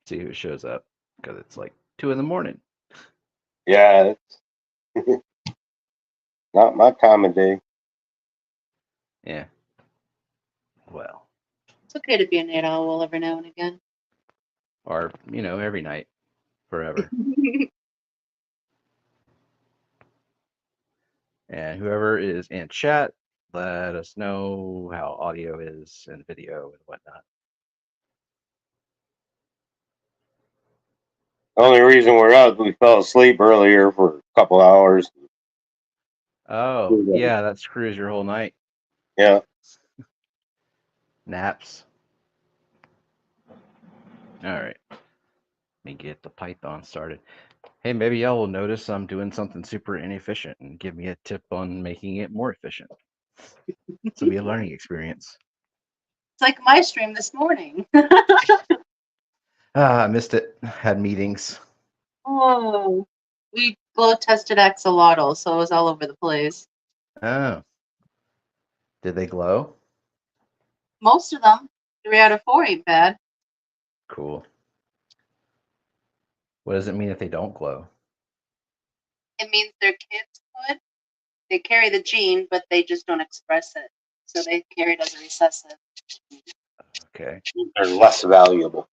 See who shows up because it's like 2 in the morning. Yeah, it's not my time of day. Yeah. Well, It's okay to be a night owl every now and again. or every night, forever. And whoever is in chat, let us know how audio is and video and whatnot. The only reason we're up, we fell asleep earlier for a couple hours. Oh, yeah, that screws your whole night. Yeah. Naps. All right. Let me get the Python started. Hey, maybe y'all will notice I'm doing something super inefficient and give me a tip on making it more efficient. This will be a learning experience. It's like my stream this morning. I missed it. Had meetings. Oh, we glow tested axolotl, so it was all over the place. Oh. Did they glow? Most of them. 3 out of 4 ain't bad. Cool. What does it mean if they don't glow? It means their kids could. They carry the gene, but they just don't express it. So they carry it as a recessive. Okay. They're less valuable.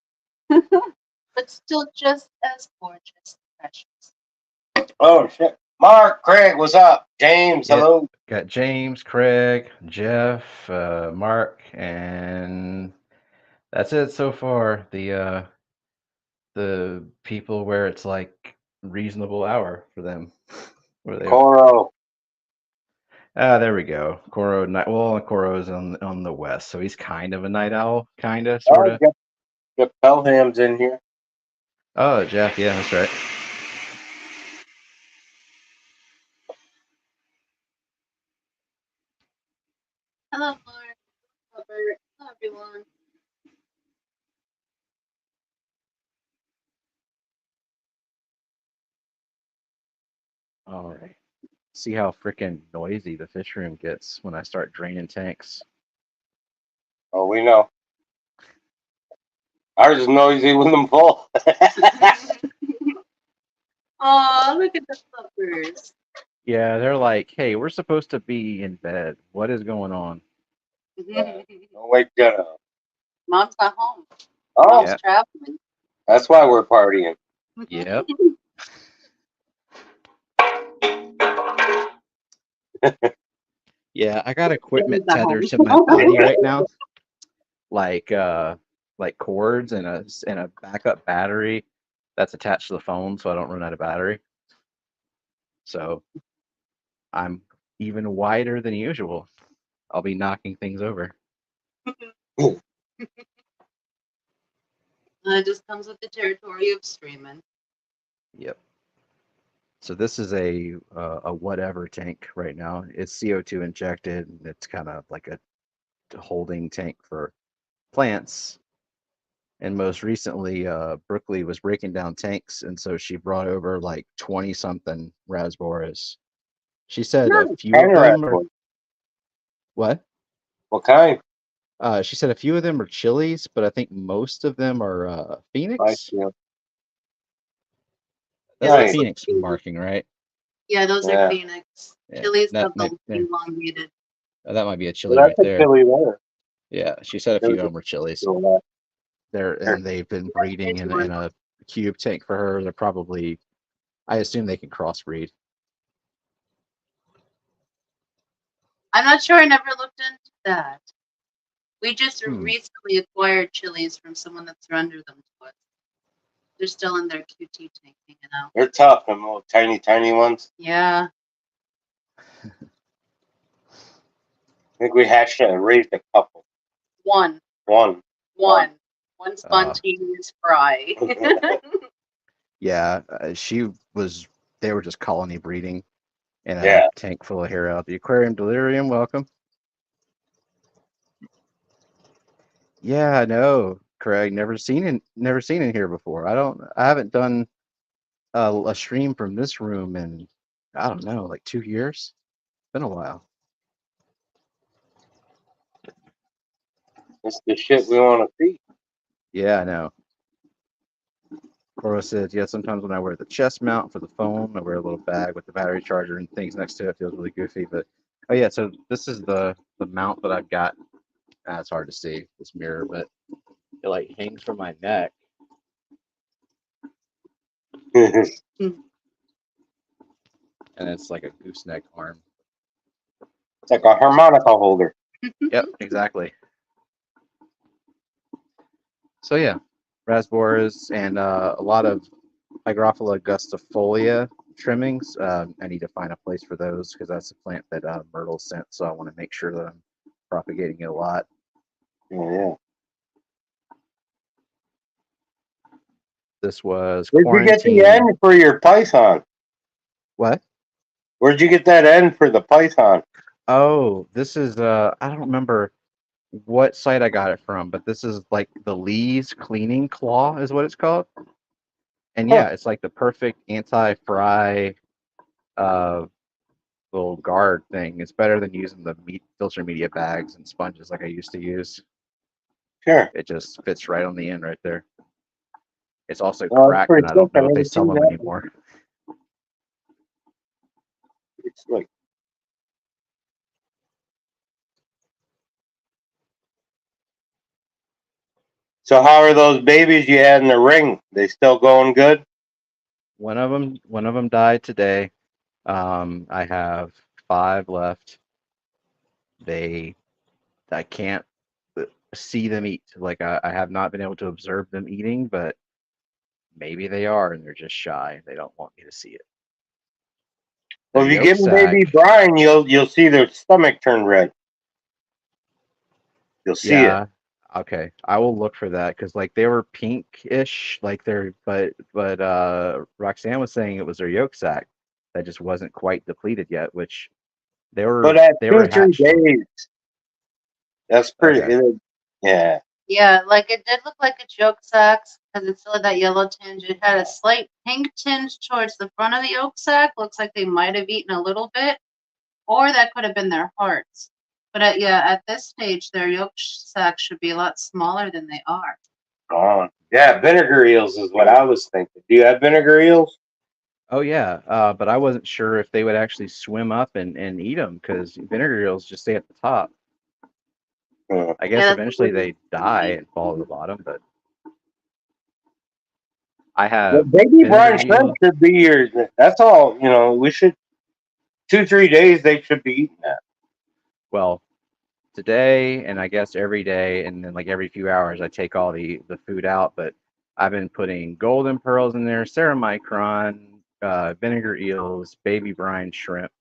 But still just as gorgeous and precious. Oh, shit. Mark, Craig, what's up? James, Yeah. hello. Got James, Craig, Jeff, Mark, and that's it so far. The people where it's like reasonable hour for them. Where they are. Coro. There we go. Coro night. Well, Coro's on the west, so he's kind of a night owl, kind of, sort of. Jeff Pelham's in here. Oh, Jeff. Yeah, that's right. Hello, Mark. Hello, Bert. Hello, everyone. All right. See how freaking noisy the fish room gets when I start draining tanks. Oh, we know. Ours is noisy when them full. Oh, look at the puppers. Yeah, they're like, hey, we're supposed to be in bed. What is going on? Oh, wait, dinner. Mom's not home. Oh, Mom's traveling. that's why we're partying. Yep. Yeah, I got equipment tethered to my body right now, like cords and a backup battery that's attached to the phone, so I don't run out of battery. So I'm even wider than usual. I'll be knocking things over. It just comes with the territory of streaming. Yep. So this is a whatever tank right now. It's CO2 injected. And it's kind of like a holding tank for plants. And most recently, Brooklyn was breaking down tanks, and so she brought over like 20 something raspberries. She said a few of them are what? What kind? She said a few of them are chilies, but I think most of them are Phoenix. That's Nice. the Phoenix marking, right? Yeah, those are Phoenix. Yeah, Chilies that have the might- elongated. that might be a chili Well, right that's a there. chili there. Yeah, she said a few of them were chilies. And they've been breeding in a cube tank for her. They're probably, I assume they can crossbreed. I'm not sure. I never looked into that. We just recently acquired chilies from someone that surrendered them to us. They're still in their QT tank hanging out. They're tough, them little tiny ones. Yeah. I think we hatched and raised a couple. One spontaneous fry. Yeah, they were just colony breeding in a tank full of hair out. The aquarium delirium, welcome. Yeah, I know, Craig. Never seen in here before. I haven't done a stream from this room in, I don't know, like 2 years. Been a while. It's the shit we want to see. Yeah, I know. Coro says, yeah, sometimes when I wear the chest mount for the phone, I wear a little bag with the battery charger and things next to it. It feels really goofy. But oh yeah, so this is the mount that I've got. It's hard to see this mirror, but it like hangs from my neck. It's And it's like a gooseneck arm. like a harmonica holder. Yep, exactly. So yeah, raspberries and a lot of Hygrophila gustifolia trimmings. I need to find a place for those because that's a plant that Myrtle sent. So I want to make sure that I'm propagating it a lot. Oh, yeah. This was Where'd you get the quarantine. end for your python? What? Where'd you get that end for the python? Oh, this is I don't remember what site I got it from, but this is like the Lee's cleaning claw is what it's called. And yeah, it's like the perfect anti-fry little guard thing. It's better than using the filter media bags and sponges like I used to use. Sure. It just fits right on the end right there. It's also Well, it's cracked, pretty and I don't thick. I know if they never sell seen them that. anymore. It's like so. How are those babies you had in the ring? They still going good? One of them died today. I have 5 left. I can't see them eat. Like I have not been able to observe them eating, but maybe they are, and they're just shy. They don't want me to see it. The Well, if you yolk give them baby sac, brine, you'll see their stomach turn red. You'll see it. yeah, okay. I will look for that because like they were pinkish, like they're but Roxanne was saying it was their yolk sac that just wasn't quite depleted yet, which But at they were 2-3 hatched. days, that's pretty. Okay. Yeah. Yeah, like it did look like a yolk sac because it still had that yellow tinge. It had a slight pink tinge towards the front of the yolk sac. Looks like they might have eaten a little bit, or that could have been their hearts. But at this stage, their yolk sac should be a lot smaller than they are. Oh, yeah. Vinegar eels is what I was thinking. Do you have vinegar eels? Oh yeah, but I wasn't sure if they would actually swim up and eat them because vinegar eels just stay at the top. I guess Yeah, eventually they die and fall to the bottom, but I Well, have baby brine vinegar shrimp eel. should be your. That's all. We should 2-3 days. They should be eating that. Well, today and I guess every day, and then like every few hours, I take all the food out. But I've been putting golden pearls in there, ceramicron, vinegar eels, baby brine shrimp,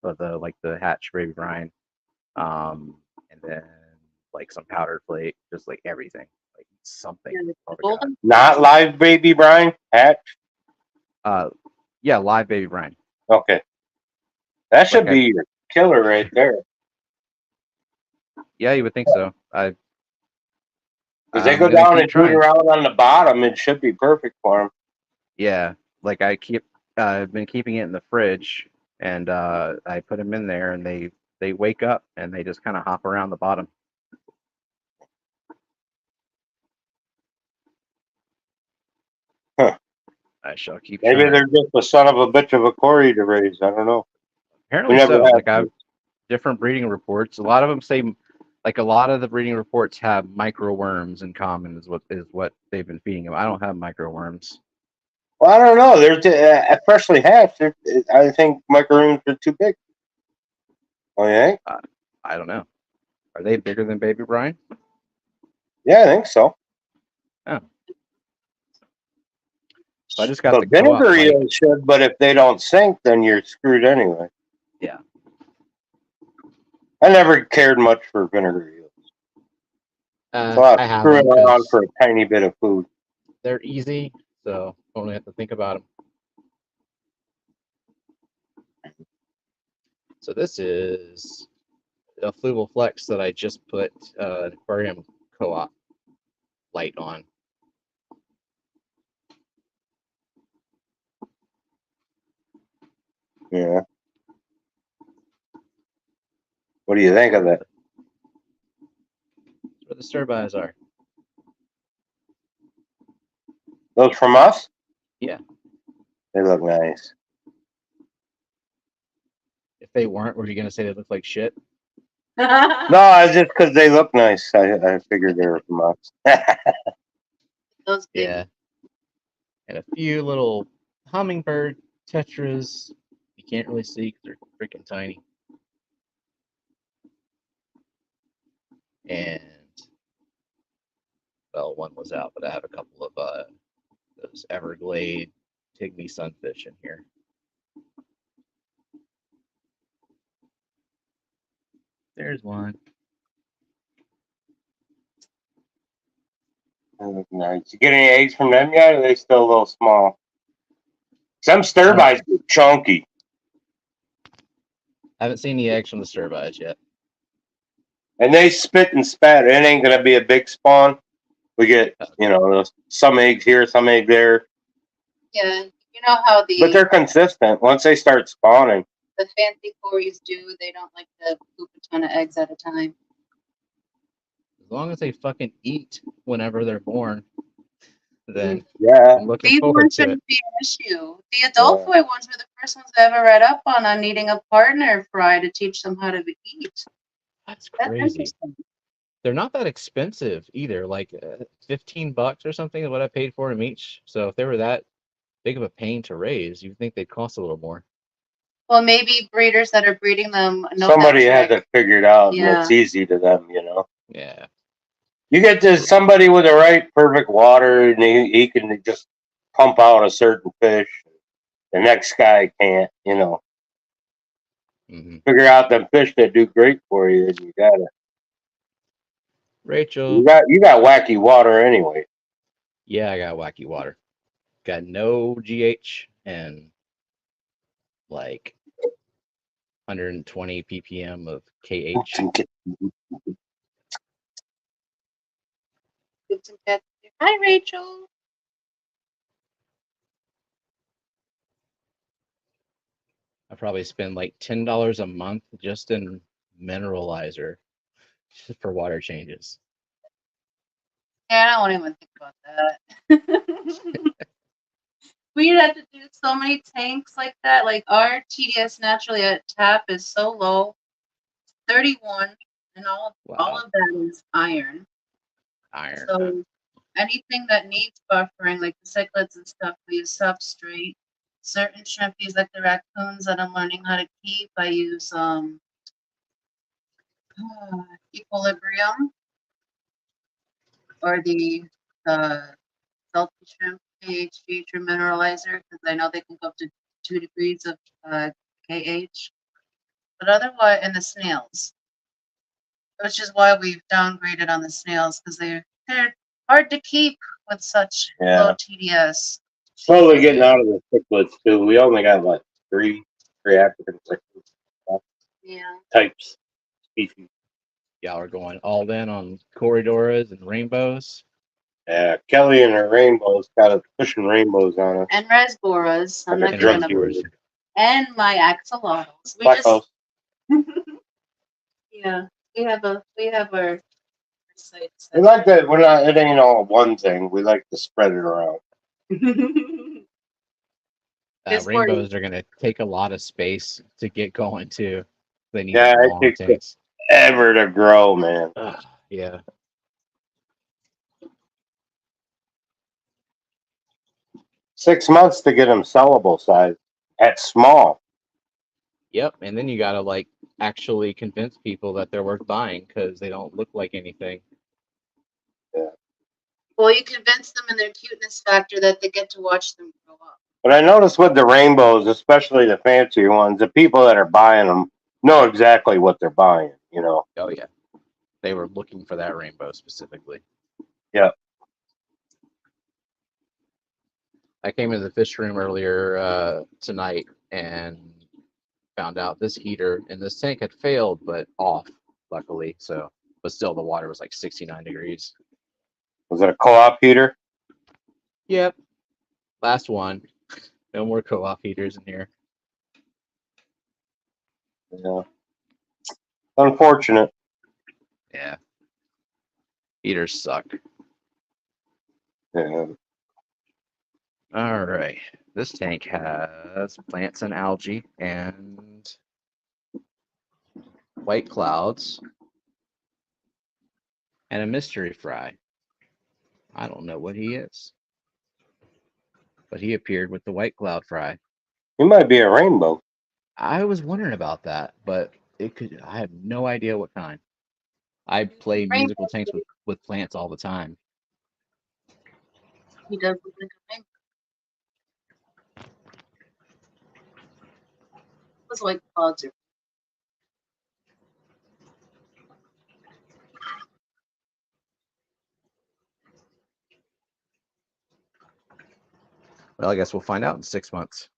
the hatch baby brine, and then like some powdered flake, just like everything, like something. Yeah, Oh my God. golden. Not live baby brine hatch. Yeah, live baby brine. Okay, that should Like be your killer right there. Yeah, you would think so. Because they I'm go gonna down keep and shoot trying. around on the bottom. It should be perfect for them. Yeah, like I've been keeping it in the fridge, and I put them in there, and they wake up and they just kind of hop around the bottom. Huh. I shall keep Maybe trying. they're just a son of a bitch of a Cory to raise. I don't know. We Apparently never so. have. Like I've different breeding reports. A lot of them say, like a lot of the breeding reports have microworms in common. Is what they've been feeding them. I don't have microworms. Well, I don't know. They're freshly hatched. I think microrooms are too big. Oh yeah. I don't know. Are they bigger than baby brine? Yeah, I think so. Oh. So I just got But the co-op vinegar mic. eels should, but if they don't sink, then you're screwed anyway. Yeah. I never cared much for vinegar eels. So I I'm haven't screwing around because for a tiny bit of food. they're easy, so only have to think about them. So this is a Fluval Flex that I just put an aquarium co-op light on. Yeah. What do you think of that? That's where the stir eyes are. Those from us? Yeah. They look nice. If they weren't, were you gonna say they look like shit? No, it's just because they look nice. I figured they were from us. Those big. Yeah. And a few little hummingbird tetras. You can't really see because they're freaking tiny. And well, one was out, but I have a couple of those Everglade pygmy sunfish in here. There's one. They look nice. You get any eggs from them yet? Or are they still a little small? Some sturbites are chunky. I haven't seen the eggs from the sturbies yet. And they spit and spat. It ain't gonna be a big spawn. We get, some eggs here, some eggs there. Yeah, you know how But they're consistent. Once they start spawning. the fancy cories do. They don't like to poop a ton of eggs at a time. As long as they fucking eat whenever they're born, then Yeah. I'm looking These forward ones to it. shouldn't be an issue. The adult boy ones were the first ones I ever read up on needing a partner fry to teach them how to eat. That's That's crazy. interesting. They're not that expensive either. Like $15 or something is what I paid for them each. So if they were that big of a pain to raise, you'd think they'd cost a little more. Well, maybe breeders that are breeding them know Somebody that has it figured out, and Yeah. it's easy to them, Yeah. You get to somebody with the right, perfect water, and he can just pump out a certain fish. The next guy can't, Hmm. Figure out them fish that do great for you, and you Rachel. got wacky water anyway. Yeah, I got wacky water. Got no GH and like 120 ppm of KH. Hi, Rachel. I probably spend like $10 a month just in mineralizer for water changes. Yeah, I don't even think about that. We have to do so many tanks like that. Like our TDS naturally at tap is so low, 31, and all of that is iron. Iron. So anything that needs buffering, like the cichlids and stuff, we use substrate. Certain shrimpies, like the raccoons that I'm learning how to keep, I use equilibrium or the salty shrimp KH or mineralizer because I know they can go up to 2 degrees of KH. But otherwise, and the snails, which is why we've downgraded on the snails because they're hard to keep with such low TDS. Slowly getting out of the cichlids too. We only got what three African cichlids types species. Y'all are going all in on Corydoras and rainbows. Yeah, Kelly and her rainbows got us pushing rainbows on us. And Resboras. I'm not drunk gonna. you. And my axolotls. We Blackos. Yeah, we have our sites. We like that. It ain't all one thing. We like to spread it around. Rainbows are going to take a lot of space to get going too. They need it long takes tanks. ever to grow, man. Yeah. 6 months to get them sellable size at small. Yep, and then you got to like actually convince people that they're worth buying because they don't look like anything. Yeah. Well, you convince them in their cuteness factor that they get to watch them grow up. But I noticed with the rainbows, especially the fancier ones, the people that are buying them know exactly what they're buying, Oh, yeah. They were looking for that rainbow specifically. Yeah. I came into the fish room earlier tonight and found out this heater in this tank had failed, but off, luckily. So, but still, the water was like 69 degrees. Was it a co-op heater? Yep. Last one. No more co-op heaters in here. Yeah. Unfortunate. Yeah. Heaters suck. Yeah. All right. This tank has plants and algae and white clouds and a mystery fry. I don't know what he is, but he appeared with the white cloud fry. He might be a rainbow. I was wondering about that, but it could. I have no idea what kind. I play musical tanks with plants all the time. He does look like a rainbow. Those white clouds are. Well, I guess we'll find out in 6 months.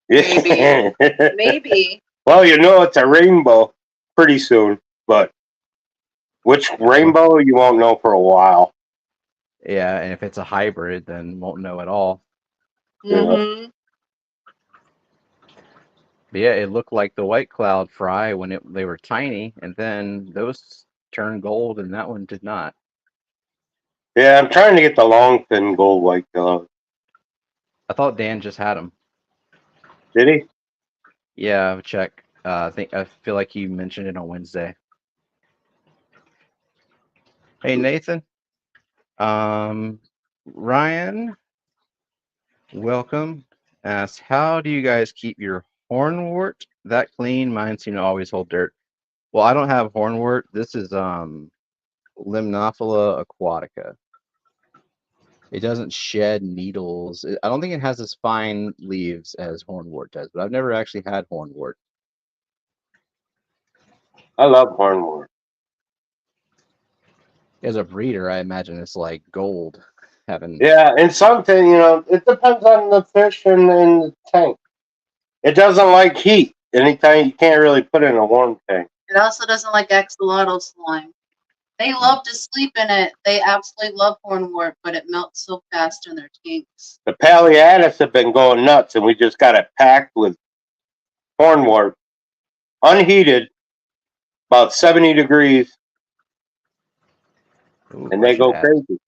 Maybe. Maybe. Well, you know it's a rainbow pretty soon, but which rainbow you won't know for a while. Yeah, and if it's a hybrid, then won't know at all. Mm-hmm. But yeah, it looked like the white cloud fry when they were tiny, and then those turned gold, and that one did not. Yeah, I'm trying to get the long fin gold white cloud. I thought Dan just had them. Did he? Yeah, check. I feel like you mentioned it on Wednesday. Hey Nathan. Ryan, welcome. Asks, how do you guys keep your hornwort that clean? Mine seem to always hold dirt. Well, I don't have hornwort. This is Limnophila aquatica. It doesn't shed needles. I don't think it has as fine leaves as hornwort does, but I've never actually had hornwort. I love hornwort. As a breeder, I imagine it's like gold. Having Yeah, and something, it depends on the fish and the tank. It doesn't like heat. Anytime you can't really put it in a warm tank. It also doesn't like axolotl slime. They love to sleep in it. They absolutely love hornwort, but it melts so fast in their tanks. The paleatis have been going nuts, and we just got it packed with hornwort, unheated, about 70 degrees, ooh, and they go crazy.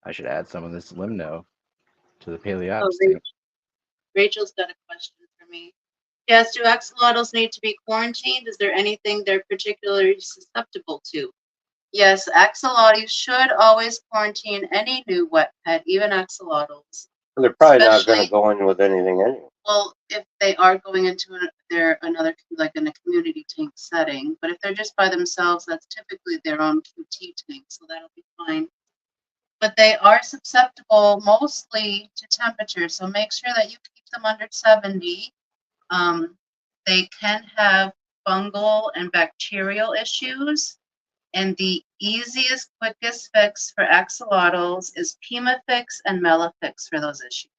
I should add some of this limno to the Oh, paleotis tank. Rachel's got a question for me. Yes, do axolotls need to be quarantined? Is there anything they're particularly susceptible to? Yes, axolotls should always quarantine any new wet pet, even axolotls. They're probably not going Especially- to go in with anything anyway. Well, if they are going into another, like in a community tank setting, but if they're just by themselves, that's typically their own QT tank, so that'll be fine. But they are susceptible mostly to temperature, so make sure that you keep them under 70. They can have fungal and bacterial issues, and the easiest, quickest fix for axolotls is Pimafix and Melafix for those issues.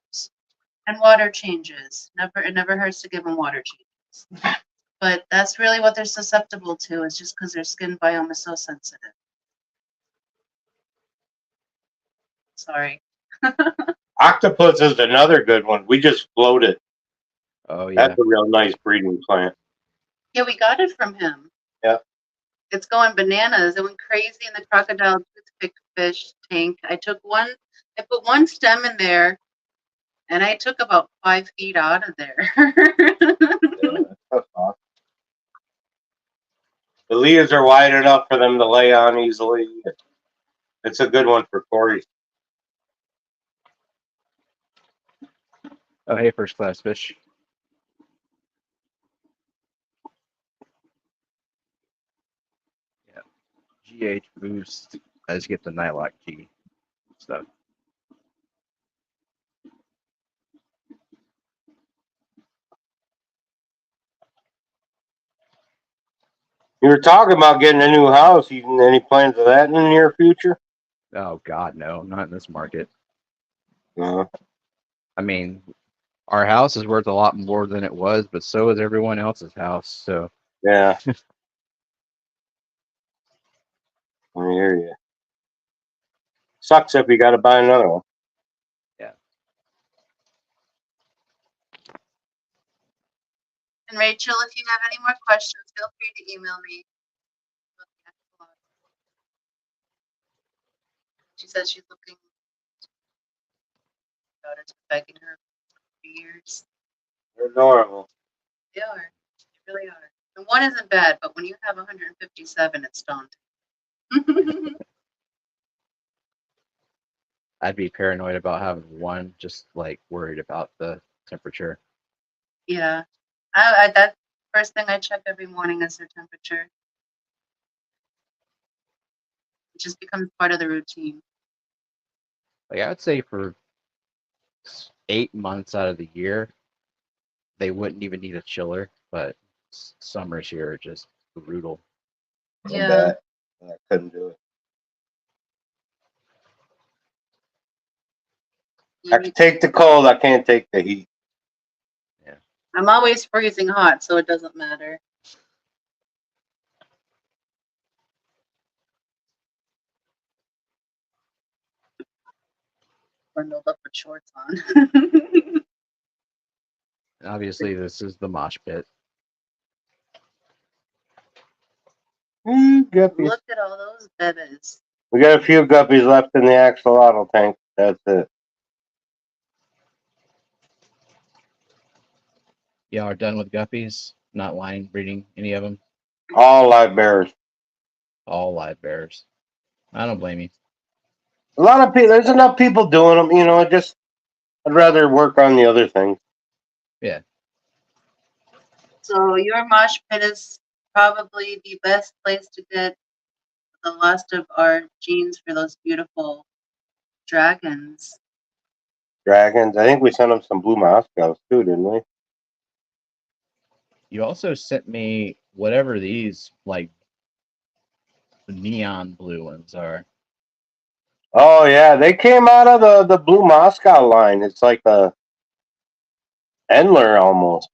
And water changes. It never hurts to give them water changes. But that's really what they're susceptible to, is just because their skin biome is so sensitive. Sorry. Octopus is another good one. We just floated. Oh yeah. That's a real nice breeding plant. Yeah, we got it from him. Yeah. It's going bananas. It went crazy in the crocodile toothpick fish tank. I put one stem in there, and I took about 5 feet out of there. That's awesome. The leaves are wide enough for them to lay on easily. It's a good one for Corey. Oh hey, first class fish. Yeah. GH boost. I just get the Nylock G stuff. You were talking about getting a new house. Any plans of that in the near future? Oh God, no, not in this market. No. I mean, our house is worth a lot more than it was, but so is everyone else's house. So Yeah. I hear you. Sucks if you got to buy another one. yeah. And Rachel, if you have any more questions, feel free to email me. She says she's looking. daughter's been begging her for years. They're adorable. They are. They really are. And one isn't bad, but when you have 157, it's daunting. I'd be paranoid about having one, just like worried about the temperature. Yeah. I that first thing I check every morning is their temperature. It just becomes part of the routine. Like I would say for 8 months out of the year, they wouldn't even need a chiller, but summers here are just brutal. Yeah. I couldn't do it. I can take the cold. I can't take the heat. I'm always freezing hot, so it doesn't matter. Bundled up with shorts on. And obviously, this is the mosh pit. Guppies. Look at all those bebes. We got a few guppies left in the axolotl tank. That's it. Y'all are done with guppies? Not line breeding any of them? All live bearers. All live bears. I don't blame you. A lot of people. There's enough people doing them. You know, I'd rather work on the other things. Yeah. So your mosh pit is probably the best place to get the last of our genes for those beautiful dragons. Dragons. I think we sent them some blue Moscows too, didn't we? You also sent me whatever these like neon blue ones are. Oh yeah, they came out of the blue Moscow line. It's like a Endler almost.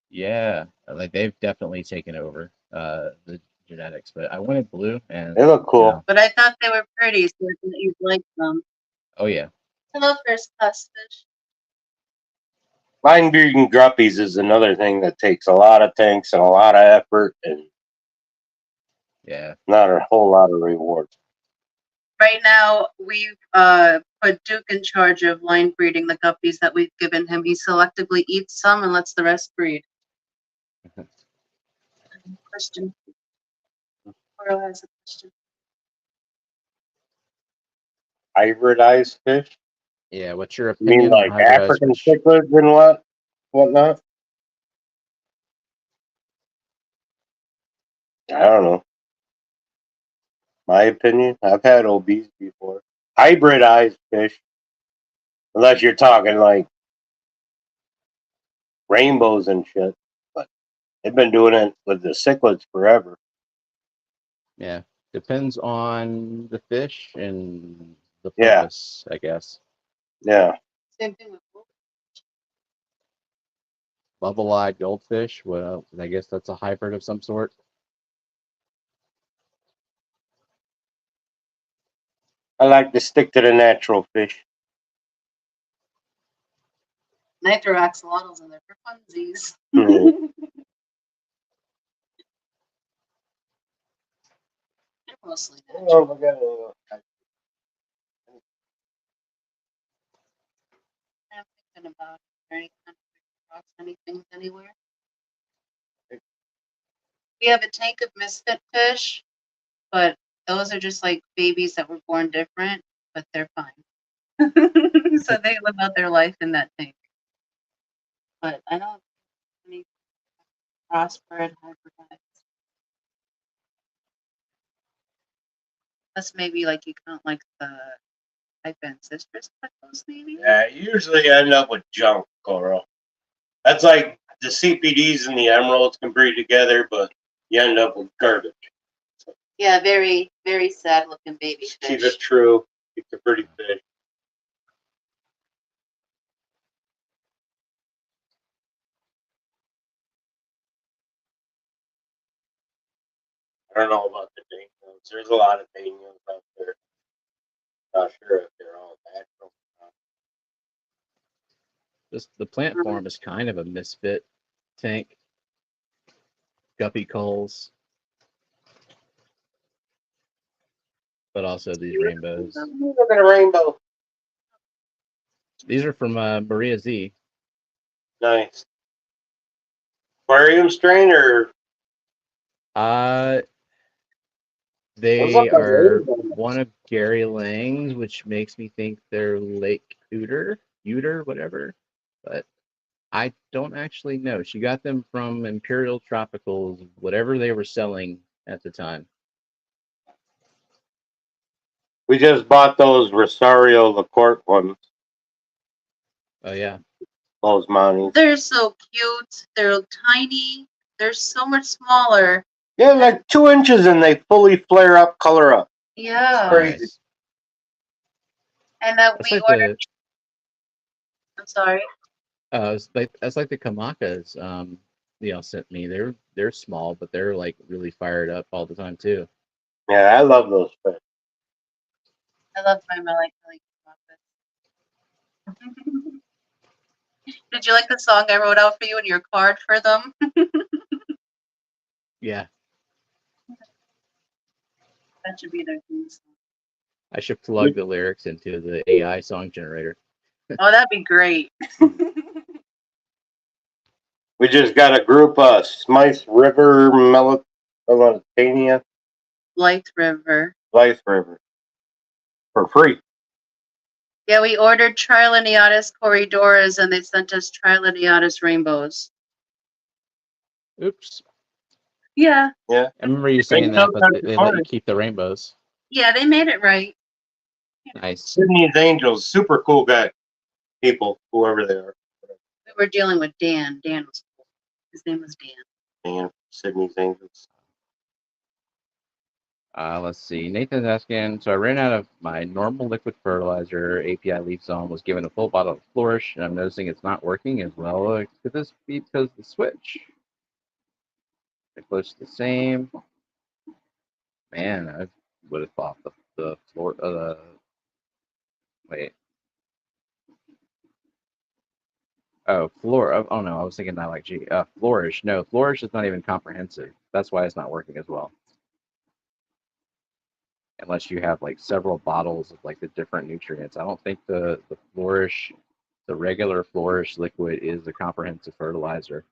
Yeah, like they've definitely taken over the genetics. But I wanted blue, and They look cool. you know, But I thought they were pretty, so I thought you'd like them. oh yeah, Hello, first class fish. Line breeding guppies is another thing that takes a lot of tanks and a lot of effort and yeah. not a whole lot of reward. Right now, we've put Duke in charge of line breeding the guppies that we've given him. He selectively eats some and lets the rest breed. Question. Coral has a question. Hybridized fish? Yeah, what's your You mean opinion on like hybridized African fish? cichlids and whatnot? I don't know. My opinion, I've had OBs before. Hybridized fish, unless you're talking like rainbows and shit. But they've been doing it with the cichlids forever. Yeah, depends on the fish and the Yeah. purpose, I guess. Yeah. Same thing with gold. Bubble-eyed goldfish. Well, I guess that's a hybrid of some sort. I like to stick to the natural fish. And I throw axolotls in there for funsies. Mhm. They're mostly Oh, natural. we got a- I'm thinking about any kind of cross anything anywhere. We have a tank of misfit fish, but those are just like babies that were born different, but they're fine. So they live out their life in that tank. But I don't any crossbred hybridized. Unless maybe like you count like the type ancestors those maybe. Yeah, you usually end up with junk, Coral. That's like the CPDs and the emeralds can breed together, but you end up with garbage. Yeah, very, very sad looking baby Keep fish. it true. Keep the pretty fish. I don't know about the danios. There's a lot of danios out there. Not sure if they're all natural. The plant form is kind of a misfit tank. Guppy culls, but also these rainbows. Look at a rainbow. These are from Maria Z. Nice. Aquarium strain or? Those look They like are rainbow. one of Gary Lang's, which makes me think they're Lake Uter, whatever. But I don't actually know. She got them from Imperial Tropicals, whatever they were selling at the time. We just bought those Rosario LaCourte ones. Oh yeah. Those mounties. They're so cute. They're tiny. They're so much smaller. Yeah, like 2 inches and they fully flare up, color up. Yeah. Crazy. Nice. And That's we like ordered. the I'm sorry. that's like the Kamakas sent me. They're small, but they're like really fired up all the time too. Yeah, I love those fish. I love my melancholy office. Did you like the song I wrote out for you in your card for them? Yeah. That should be their theme song. I should plug the lyrics into the AI song generator. Oh, that'd be great. We just got a group of Smythe River Melitania, Blythe River. Blythe River, for free. Yeah, we ordered Triliniatis Corrydoras and they sent us Triliniatis rainbows. Oops. Yeah. Yeah. I remember you saying They that, took but that they let you apart. keep the rainbows. Yeah, they made it right. Nice. Sydney's Angels, super cool guy. People, whoever they are. We were dealing with Dan. Dan was cool. His name was Dan. And Sydney's Angels. Let's see. Nathan's asking, so I ran out of my normal liquid fertilizer. API leaf zone was given a full bottle of Flourish, and I'm noticing it's not working as well. Could this be because of the switch? They're close to the same. Man, I would have thought the floor. Wait. Oh, Floor. Oh no, I was thinking that like G. Flourish. No, Flourish is not even comprehensive. That's why it's not working as well. Unless you have like several bottles of like the different nutrients. I don't think the Flourish, the regular Flourish liquid is a comprehensive fertilizer,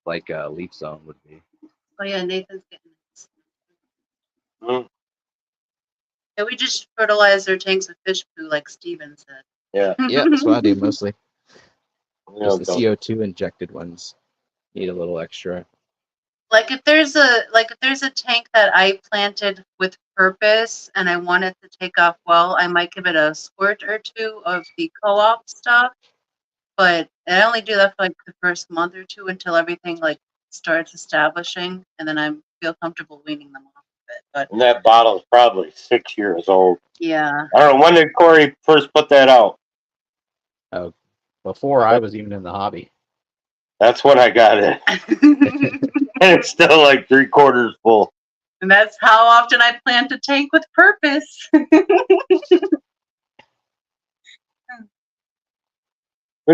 like Leaf Zone would be. Oh yeah, Nathan's getting this. Mm. Yeah, we just fertilize their tanks with fish poo, like Steven said. Yeah. Yeah, that's what I do mostly. You know, Just the CO2 injected ones need a little extra. Like if there's a tank that I planted with purpose and I want it to take off well, I might give it a squirt or two of the co-op stuff. But I only do that for like the first month or two until everything like starts establishing, and then I feel comfortable weaning them off of it. But and that bottle's probably 6 years old. yeah, I don't know, when did Corey first put that out? Oh, before I was even in the hobby. That's when I got it. And it's still like 3/4 full. and that's how often I plant a tank with purpose. We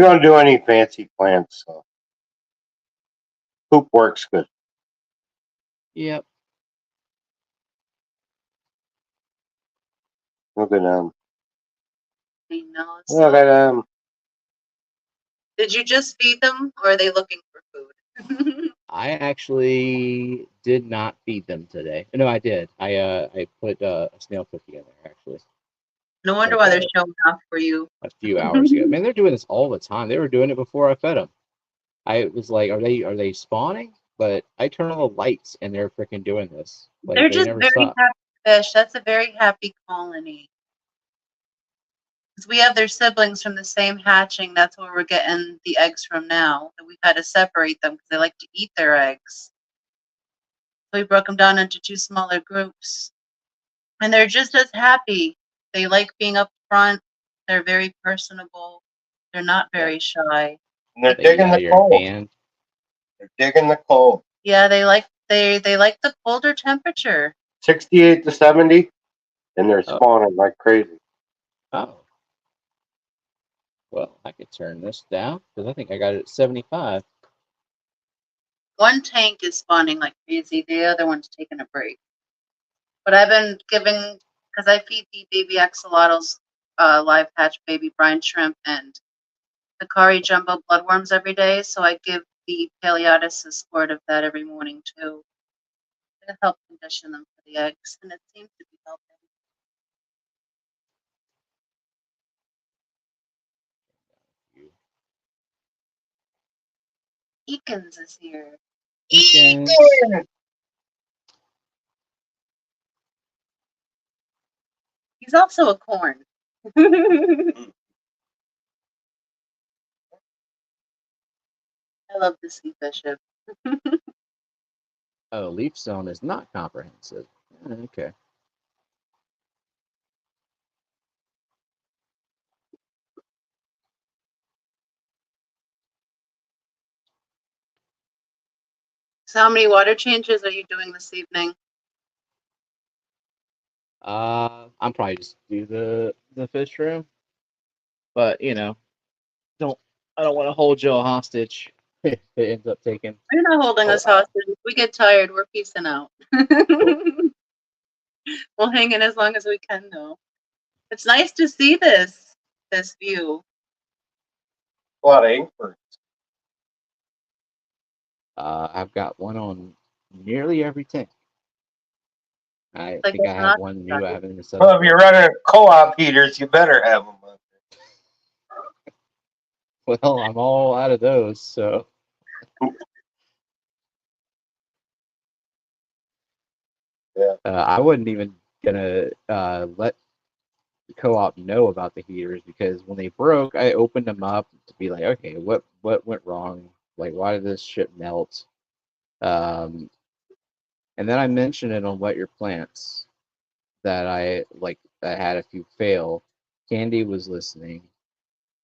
don't do any fancy plants, so poop works good. Yep. Look at them. I know. Look at them. Did you just feed them, or are they looking for food? I actually did not feed them today. No, I did. I put a snail cookie in there actually No wonder why they're showing off for you. a few hours ago. Man, they're doing this all the time. They were doing it before I fed them. I was like, are they spawning? But I turn on the lights and they're freaking doing this. Like They're they just never very stop. happy fish. That's a very happy colony. Because we have their siblings from the same hatching. That's where we're getting the eggs from now. And we've had to separate them because they like to eat their eggs. So we broke them down into two smaller groups. And they're just as happy. They like being up front. They're very personable. They're not very shy. And they're They eat digging out of the your cold. hand. They're digging the cold. Yeah, they like the colder temperature. 68 to 70, and they're spawning like crazy. Oh. Well, I could turn this down because I think I got it at 75. One tank is spawning like crazy. The other one's taking a break. But I've been giving, because I feed the baby axolotls live hatch baby brine shrimp and Hikari jumbo bloodworms every day, so I give the Paleotis a squirt of that every morning too to help condition them for the eggs, and it seems to be helping. Eakins is here. Eakins. He's also a corn. I love the sea bishop. Oh, leaf zone is not comprehensive. Okay. So how many water changes are you doing this evening? I'm probably just do the fish room, but you know, I don't want to hold Joe hostage if it ends up taking. You're not holding us hostage. If we get tired, we're peacing out. We'll hang in as long as we can, though. It's nice to see this view. A lot of inquiries. I've got one on nearly every tank. I Like think I it's have not one new I haven't even set Well, up. if you're running co-op heaters, you better have them. Well, I'm all out of those, so Yeah. I wasn't even gonna let the co-op know about the heaters because when they broke, I opened them up to be like, okay, what went wrong? Like, why did this shit melt? And then I mentioned it on Wet Your Plants that I had a few fail. Candy was listening,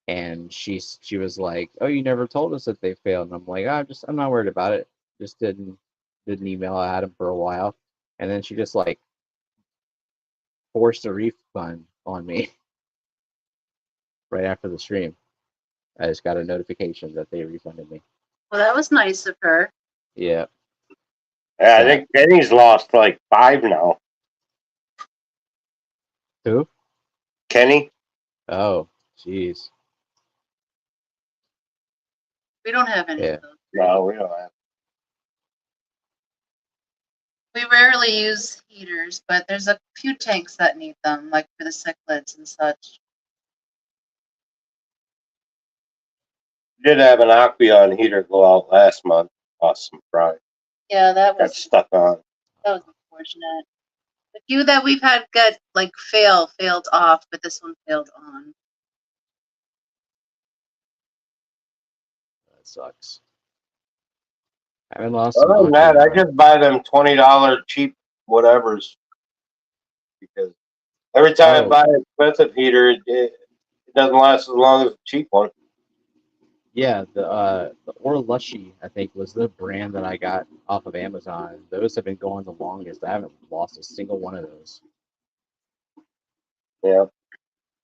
and she was like, "Oh, you never told us that they failed." And I'm like, I'm not worried about it. Just didn't email. I had them for a while, and then she just like forced a refund on me right after the stream. I just got a notification that they refunded me. Well, that was nice of her. Yeah. Yeah, I think Kenny's lost like 5 now. Who? Kenny? Oh, jeez. We don't have any Yeah. of those. No, we don't have. We rarely use heaters, but there's a few tanks that need them, like for the cichlids and such. Did have an Aquarium heater go out last month. Lost some fry. Yeah, that Got stuck on. was unfortunate. The few that we've had get like failed off, but this one failed on. That sucks. I haven't lost Other than that, I just buy them $20 cheap whatevers because every time I buy an expensive heater, it doesn't last as long as a cheap one. Yeah, the Orlushy, I think, was the brand that I got off of Amazon. Those have been going the longest. I haven't lost a single one of those. Yeah.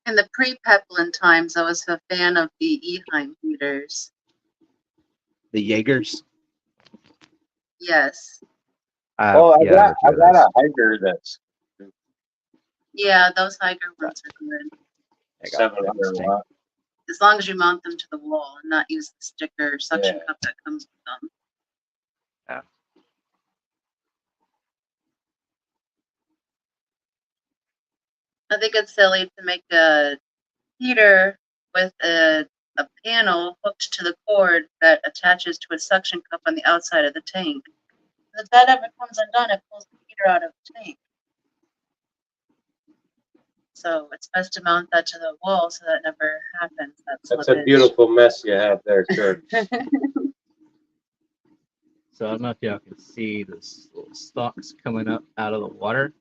In the pre-Peplin times, I was a fan of the Eheim heaters. The Jaegers? Yes. Well, I yeah, got a hiker that's Yeah, those hiker ones are good. I got 700 watt. As long as you mount them to the wall and not use the sticker suction cup that comes with them. Yeah. I think it's silly to make a heater with a panel hooked to the cord that attaches to a suction cup on the outside of the tank. If that ever comes undone, it pulls the heater out of the tank. So it's best to mount that to the wall so that never happens. That's a beautiful mess you have there, sir. So I don't know if y'all can see this little stalks coming up out of the water.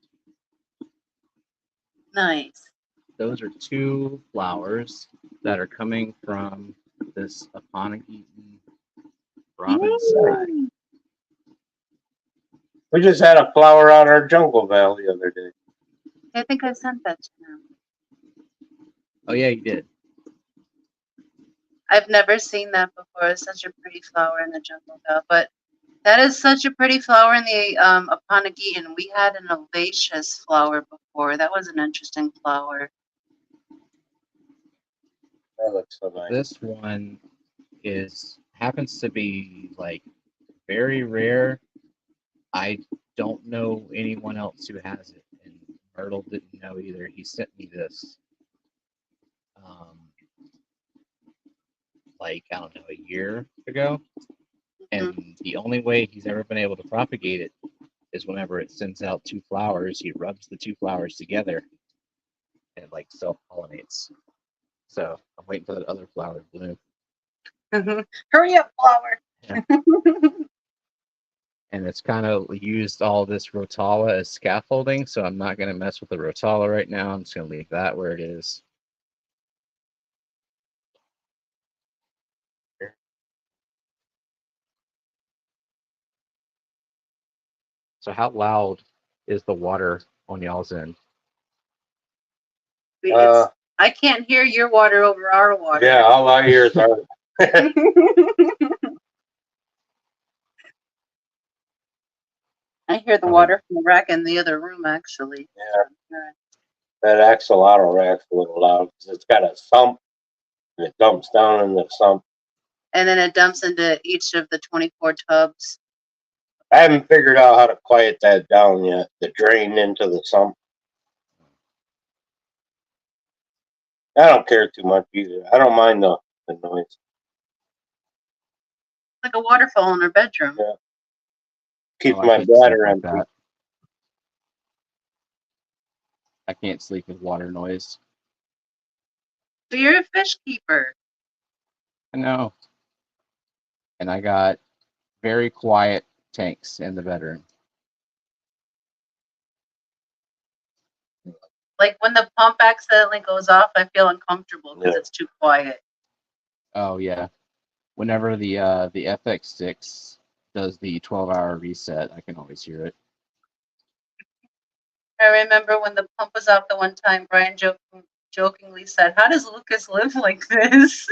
Nice. Those are 2 flowers that are coming from this Aponic-eaten robin sky. We just had a flower on our jungle val the other day. I think I sent that to him. Oh yeah, you did. I've never seen that before. It's such a pretty flower in the jungle val, but that is such a pretty flower in the Aponic-eaten. We had an Ovaceous flower before. That was an interesting flower. That looks so nice. This one happens to be like very rare. I don't know anyone else who has it, and Myrtle didn't know either. He sent me this, like I don't know, a year ago, and the only way he's ever been able to propagate it is whenever it sends out two flowers. He rubs the two flowers together, and it like self-pollinates. So I'm waiting for that other flower to bloom. Hurry up, flower. Yeah. And it's kind of used all this Rotala as scaffolding, so I'm not going to mess with the Rotala right now. I'm just going to leave that where it is. So how loud is the water on y'all's end? I can't hear your water over our water. Yeah, all I hear is our. I hear the water from the rack in the other room, actually. Yeah. That axolotl rack's a little loud because it's got a sump and it dumps down in the sump. And then it dumps into each of the 24 tubs. I haven't figured out how to quiet that down yet. The drain into the sump. I don't care too much either. I don't mind the noise. Like a waterfall in our bedroom. Yeah. Keeps Oh, I my can't sleep bladder like empty. that. I can't sleep with water noise. But you're a fish keeper. I know. And I got very quiet tanks in the bedroom. Like when the pump accidentally goes off, I feel uncomfortable because Yeah. it's too quiet. Oh yeah. Whenever the FX6 does the 12-hour reset, I can always hear it. I remember when the pump was off the one time, Brian jokingly said, "How does Lucas live like this?"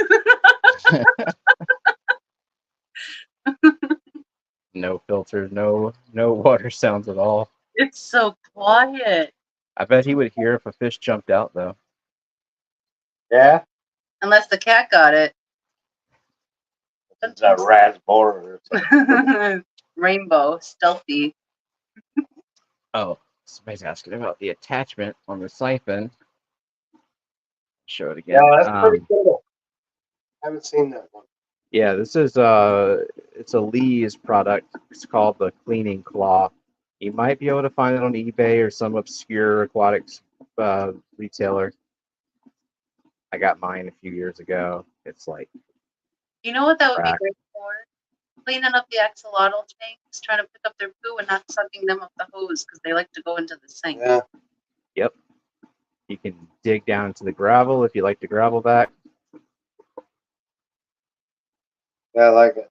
No filters, no water sounds at all. It's so quiet. I bet he would hear if a fish jumped out though. Yeah? Unless the cat got it. It's a raspberry or something. Rainbow, stealthy. Oh, somebody's asking about the attachment on the siphon. Show it again. Yeah, that's pretty cool. I haven't seen that one. Yeah, this is it's a Lee's product. It's called the cleaning claw. You might be able to find it on eBay or some obscure aquatics retailer. I got mine a few years ago. It's like, You know what that would be Crack. great for? Cleaning up the axolotl tanks, trying to pick up their poo and not sucking them up the hose because they like to go into the sink. Yeah. yep. You can dig down into the gravel if you like to gravel back. Yeah, I like it.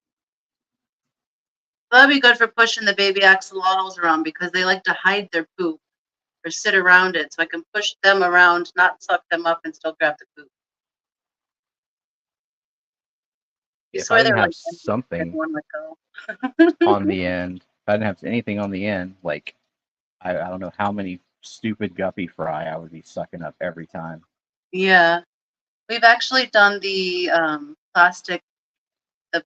That'd be good for pushing the baby axolotls around because they like to hide their poop or sit around it. So I can push them around, not suck them up, and still grab the poop. You If swear I didn't they're have like something everyone let go. on the end, if I didn't have anything on the end, like I don't know how many stupid guppy fry I would be sucking up every time. Yeah, we've actually done the plastic Yeah,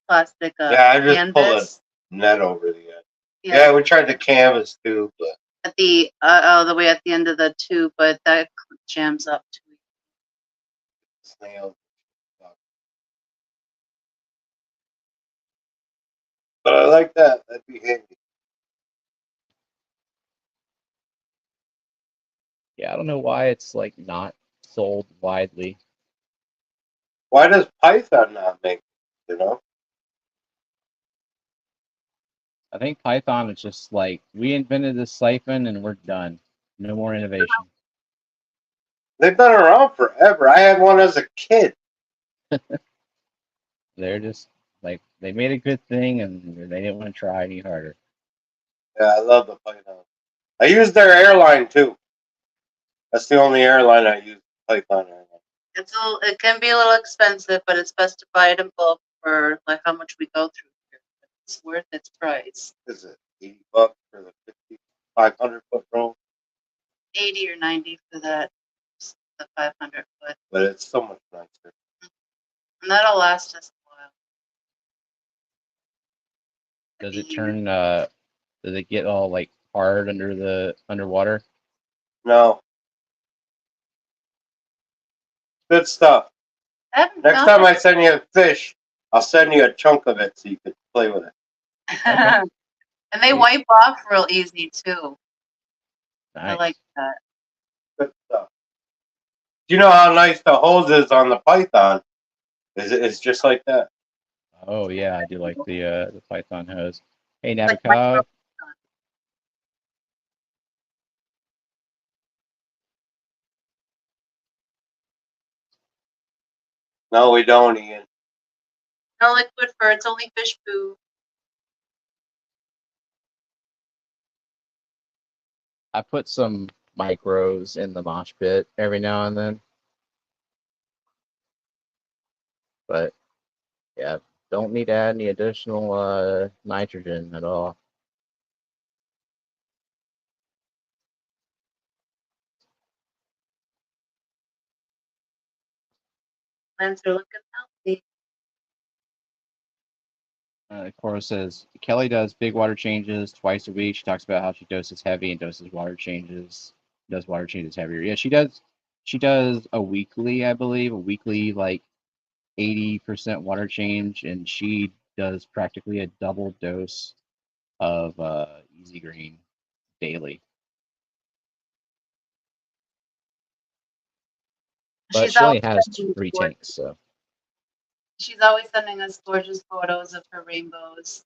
I just pulled canvas a net over the end. Yeah, we tried the canvas too, but at the the way at the end of the tube, but that jams up too. snails. But I like that. That'd be handy. Yeah, I don't know why it's like not sold widely. Why does Python not make it, you know? I think Python is just like, we invented this siphon and we're done. No more innovation. They've been around forever. I had one as a kid. They're just like, they made a good thing and they didn't want to try any harder. Yeah, I love the Python. I use their airline too. That's the only airline I use. Python airline. It can be a little expensive, but it's best to buy it in bulk for like how much we go through here. It's worth its price. Is it $80 for the 500-foot drone? 80 or 90 for that, the 500 foot. But it's so much nicer. And that'll last us a while. Does Like it a year. turn? Does it get all like hard underwater? No. Good stuff. I haven't Next found time it. I send you a fish, I'll send you a chunk of it so you can play with it. And they wipe off real easy too. I Nice. like that. Good stuff. Do you know how nice the hose is on the Python? It's just like that. Oh yeah, I do like the Python hose. Hey Like Nabokov, No, we don't, Ian. No liquid fur, it's only fish poo. I put some micros in the mosh pit every now and then, but yeah, don't need to add any additional nitrogen at all. Plants are looking healthy. Cora says Kelly does big water changes twice a week. She talks about how she doses heavy and doses water changes. Does water changes heavier? Yeah, she does. She does a weekly, I believe, a weekly like 80% water change, and she does practically a double dose of Easy Green daily. But She's she only always has sending 3 gorgeous- tanks, so She's always sending us gorgeous photos of her rainbows.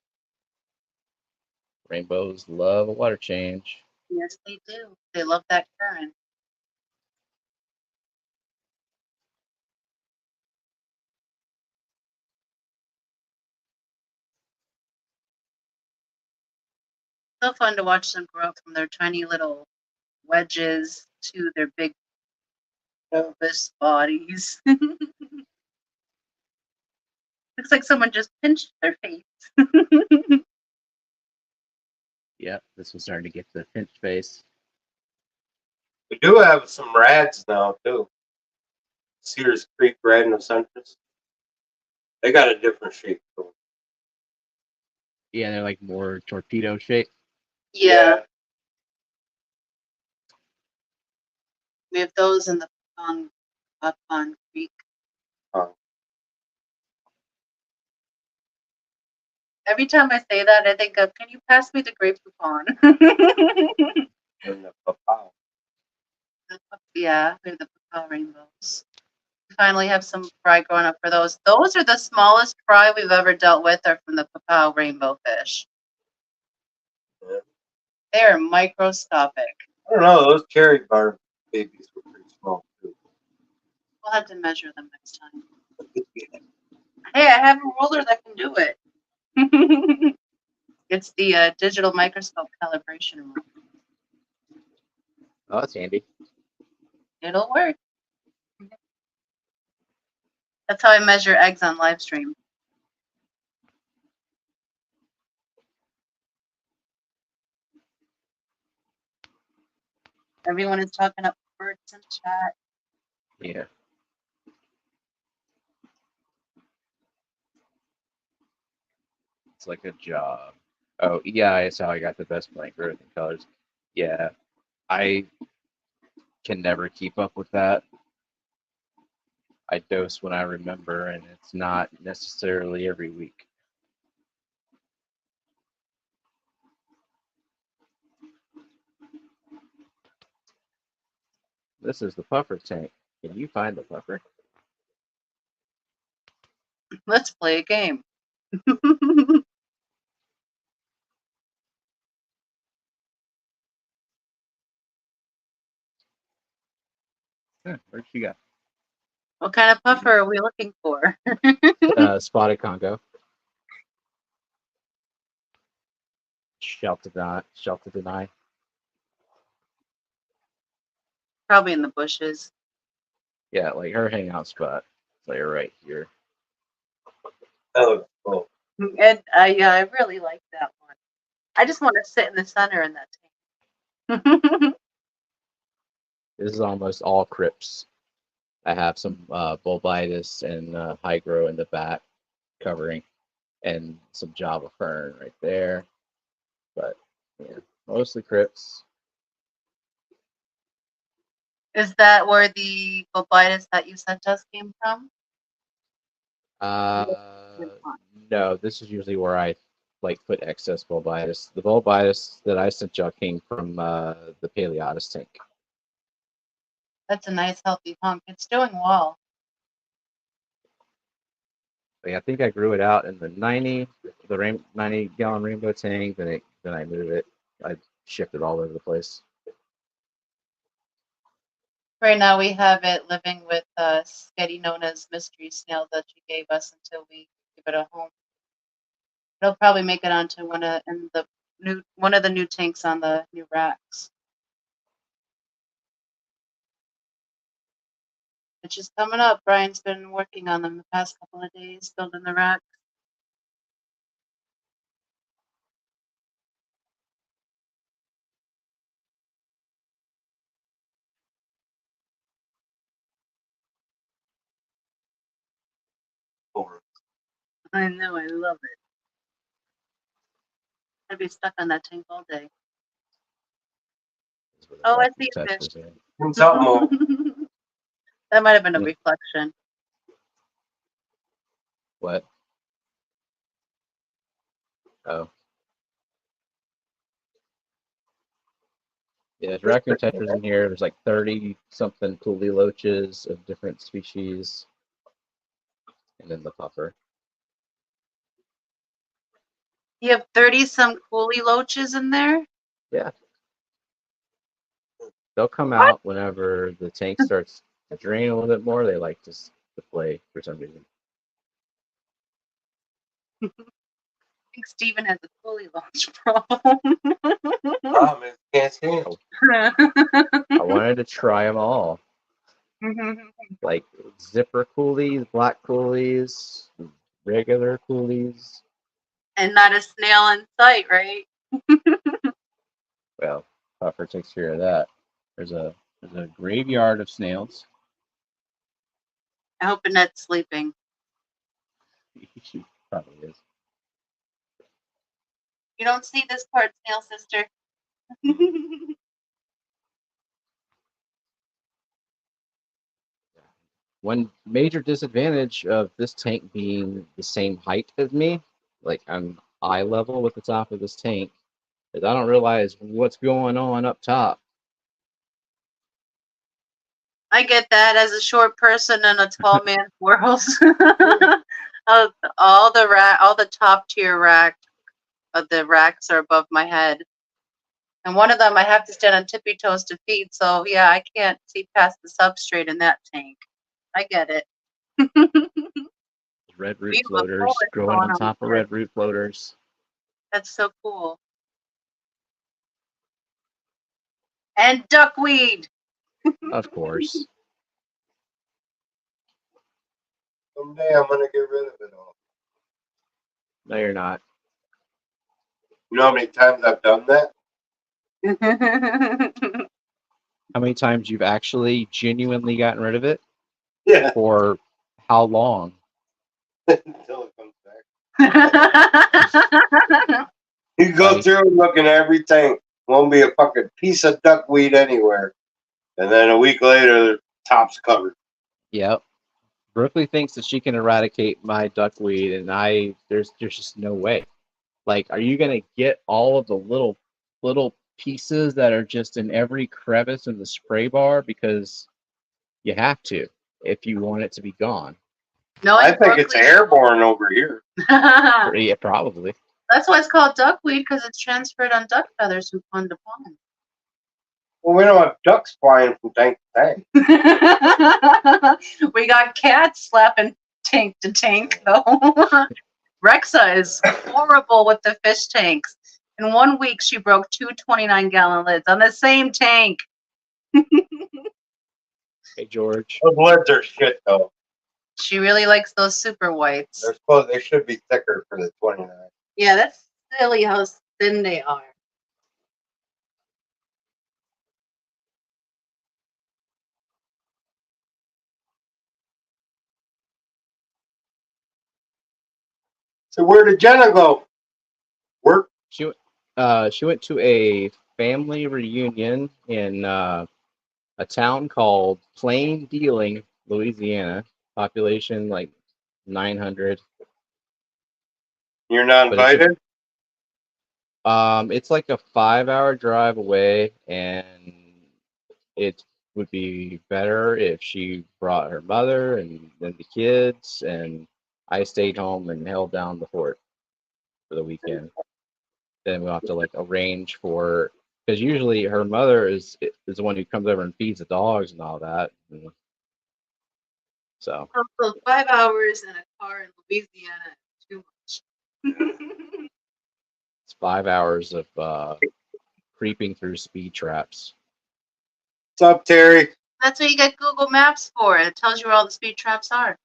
rainbows love a water change. Yes, they do. They love that current. So fun to watch them grow up from their tiny little wedges to their big bulbous bodies. Looks like someone just pinched their face. Yep, this was starting to get the pinch face. We do have some rads now, too. Cedars Creek Radnocentris. They got a different shape to them. Yeah, they're like more torpedo shaped. Yeah, we have those in the up on Creek. Oh. Every time I say that, I think of, can you pass me the grape coupon? And the papaya. Yeah, we have the papaya rainbows. We finally have some fry growing up for those. Those are the smallest fry we've ever dealt with are from the papaya rainbow fish. Yeah. They are microscopic. I don't know, those cherry bar babies were pretty small, too. We'll have to measure them next time. Hey, I have a ruler that can do it. It's the digital microscope calibration ruler. Oh, that's handy. It'll work. That's how I measure eggs on live stream. Everyone is talking up birds in chat. Yeah. It's like a job. Oh, EI is how I got the best plant growth and colors. Yeah, I can never keep up with that. I dose when I remember, and it's not necessarily every week. This is the puffer tank. Can you find the puffer? Let's play a game. Where'd she go? What kind of puffer are we looking for? Spotted Congo. Shelter deny. Probably in the bushes. Yeah, like her hangout spot. It's like right here. That looks cool. And yeah, I really like that one. I just want to sit in the center in that tank. This is almost all crypts. I have some bulbitis and hygro in the back covering, and some Java fern right there. But yeah, mostly crypts. Is that where the bulbitis that you sent us came from? No, this is usually where I like put excess bulbitis. The bulbitis that I sent y'all came from the Paleotis tank. That's a nice healthy hunk. It's doing well. I think I grew it out in the 90 gallon rainbow tank. Then I moved it. I shifted all over the place. Right now we have it living with Sketty, known as mystery snail, that she gave us until we give it a home. It'll probably make it onto one of the new tanks on the new racks. It's just coming up. Brian's been working on them the past couple of days, building the rack. I know, I love it. I'd be stuck on that tank all day. Oh, I see a fish. Something. That might have been a reflection. What? Oh. Yeah, there's raccoon tetras in here. There's like 30 something pulley loaches of different species. And then the puffer. You have 30 some coolie loaches in there? Yeah. They'll come What? out whenever the tank starts to drain a little bit more. They like to play for some reason. I think Steven has a coolie loach problem. Can't see it. I wanted to try them all. Like zipper coolies, black coolies, regular coolies. And not a snail in sight, right? Well, puffer takes care of that. There's a graveyard of snails. I hope Annette's sleeping. She probably is. You don't see this part, snail sister. One major disadvantage of this tank being the same height as me, like I'm eye level with the top of this tank, is I don't realize what's going on up top. I get that as a short person in a tall man's world. all the top tier rack of the racks are above my head. And one of them I have to stand on tippy toes to feed, so yeah, I can't see past the substrate in that tank. I get it. Red root floaters growing on top of red root floaters. That's so cool. And duckweed. Of course. Someday I'm gonna get rid of it all. No, you're not. You know how many times I've done that? How many times you've actually genuinely gotten rid of it? Yeah. For how long? Until it comes back. You go through and look in every tank. Won't be a fucking piece of duckweed anywhere. And then a week later, the top's covered. Yep. Brooklyn thinks that she can eradicate my duckweed, and there's just no way. Like, are you gonna get all of the little pieces that are just in every crevice in the spray bar? Because you have to if you want it to be gone. No, I think it's airborne over here. Yeah, probably. That's why it's called duckweed, because it's transferred on duck feathers from pond to pond. Well, we don't have ducks flying from tank to tank. We got cats slapping tank to tank, though. Rexa is horrible with the fish tanks. In 1 week, she broke 2 29-gallon lids on the same tank. Hey, George. Those lids are shit, though. She really likes those super whites. They should be thicker for the 29. Yeah, that's silly how thin they are. So where did Jenna go? Work. She went to a family reunion in a town called Plain Dealing, Louisiana. Population like 900. You're not But it's a- invited? It's like a 5-hour drive away, and it would be better if she brought her mother and then the kids, and I stayed home and held down the fort for the weekend. Then we'll have to like arrange for, because usually her mother is the one who comes over and feeds the dogs and all that. And so So 5 hours in a car in Louisiana is too much. it's 5 hours of creeping through speed traps. What's up, Terry? That's what you get Google Maps for. It tells you where all the speed traps are.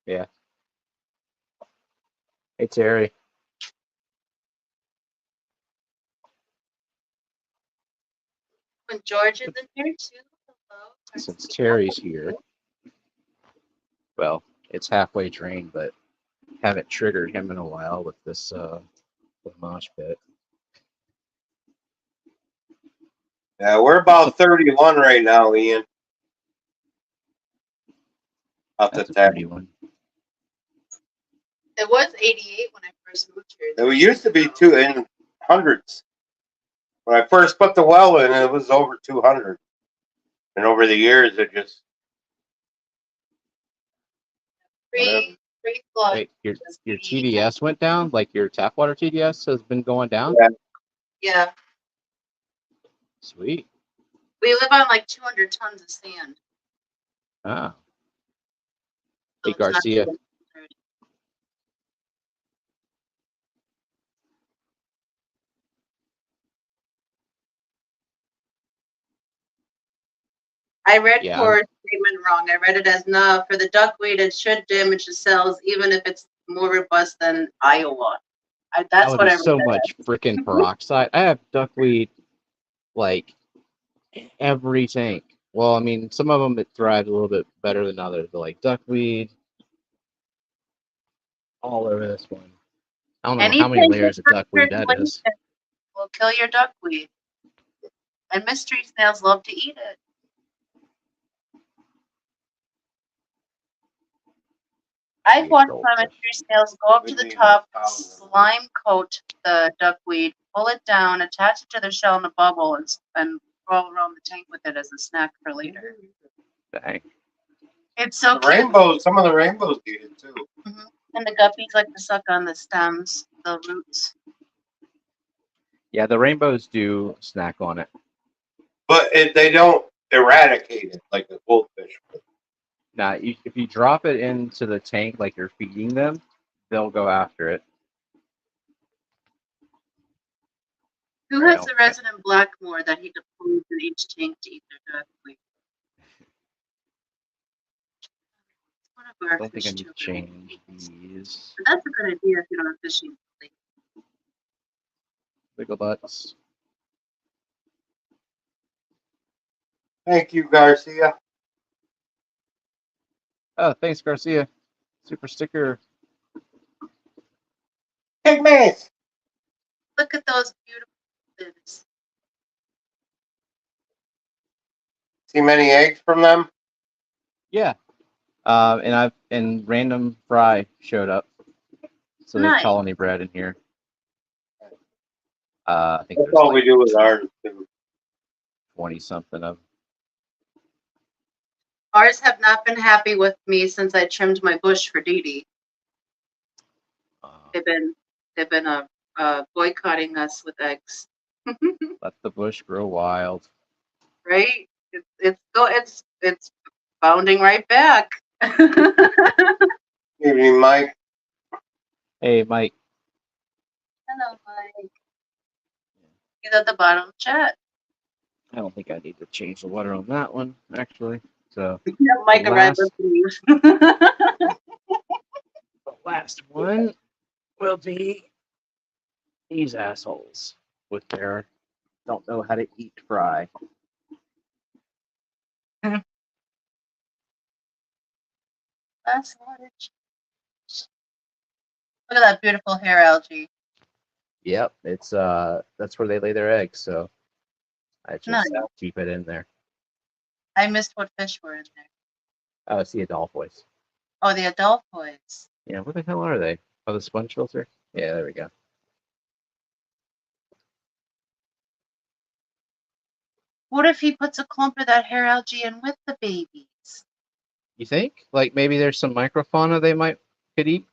Yeah. Hey Terry. When George is in here too. Hello. Since Terry's here, well, it's halfway drained, but haven't triggered him in a while with this with mosh pit. Yeah, we're about 31 right now, Ian. Out the That's a tap. pretty one. It was 88 when I first moved here. It used to be in hundreds. When I first put the well in, it was over 200. And over the years, it just Free flood. Wait, your TDS went down? Like your tap water TDS has been going down? Yeah. Yeah. Sweet. We live on like 200 tons of sand. Ah. So Hey it's not Garcia. too dirty. I read Yeah. Cora's statement wrong. I read it as no, for the duckweed, it should damage the cells even if it's more robust than Iowa. That That's would what be I read. so much freaking peroxide. I have duckweed like in every tank. Well, I mean, some of them it thrives a little bit better than others, but like duckweed all over this one. I don't know how many Anything layers of duckweed that is. will kill your duckweed. And mystery snails love to eat it. I've watched my mystery snails go up to the top, slime coat the duckweed, pull it down, attach it to their shell in a bubble, and roll around the tank with it as a snack for later. Dang. It's so the cute. rainbows, some of the rainbows eat it too. And the guppies like to suck on the stems, the roots. Yeah, the rainbows do snack on it. But they don't eradicate it like the goldfish. Now, if you drop it into the tank like you're feeding them, they'll go after it. Who has the resident Blackmore that he deploys in each tank to eat their duckweed? One of I our don't think I fish need to too. change these. But that's a good idea if you don't have fishing. Wiggle butts. Thank you, Garcia. Oh, thanks, Garcia. Super sticker. Pygmies. Look at those beautiful fish. See many eggs from them? Yeah. And random fry showed up. So there's Nice. colony bred in here. I think That's there's all like we do with ours too. 20 something of. Ours have not been happy with me since I trimmed my bush for Dee Dee. They've been boycotting us with eggs. Let the bush grow wild. Right? It's bounding right back. Evening, Mike. Hey, Mike. Hello, Mike. He's at the bottom chat. I don't think I need to change the water on that one, actually. So Yeah, Mike The arrived last- with the last one will be these assholes with their don't know how to eat fry. Last water. Look at that beautiful hair algae. Yep, it's that's where they lay their eggs, so I just Nice. keep it in there. I missed what fish were in there. Oh, it's the Adolphois. Oh, the Adolphoids. Yeah, what the hell are they? Oh, the sponge filter? Yeah, there we go. What if he puts a clump of that hair algae in with the babies? You think? Like maybe there's some microfauna they could eat?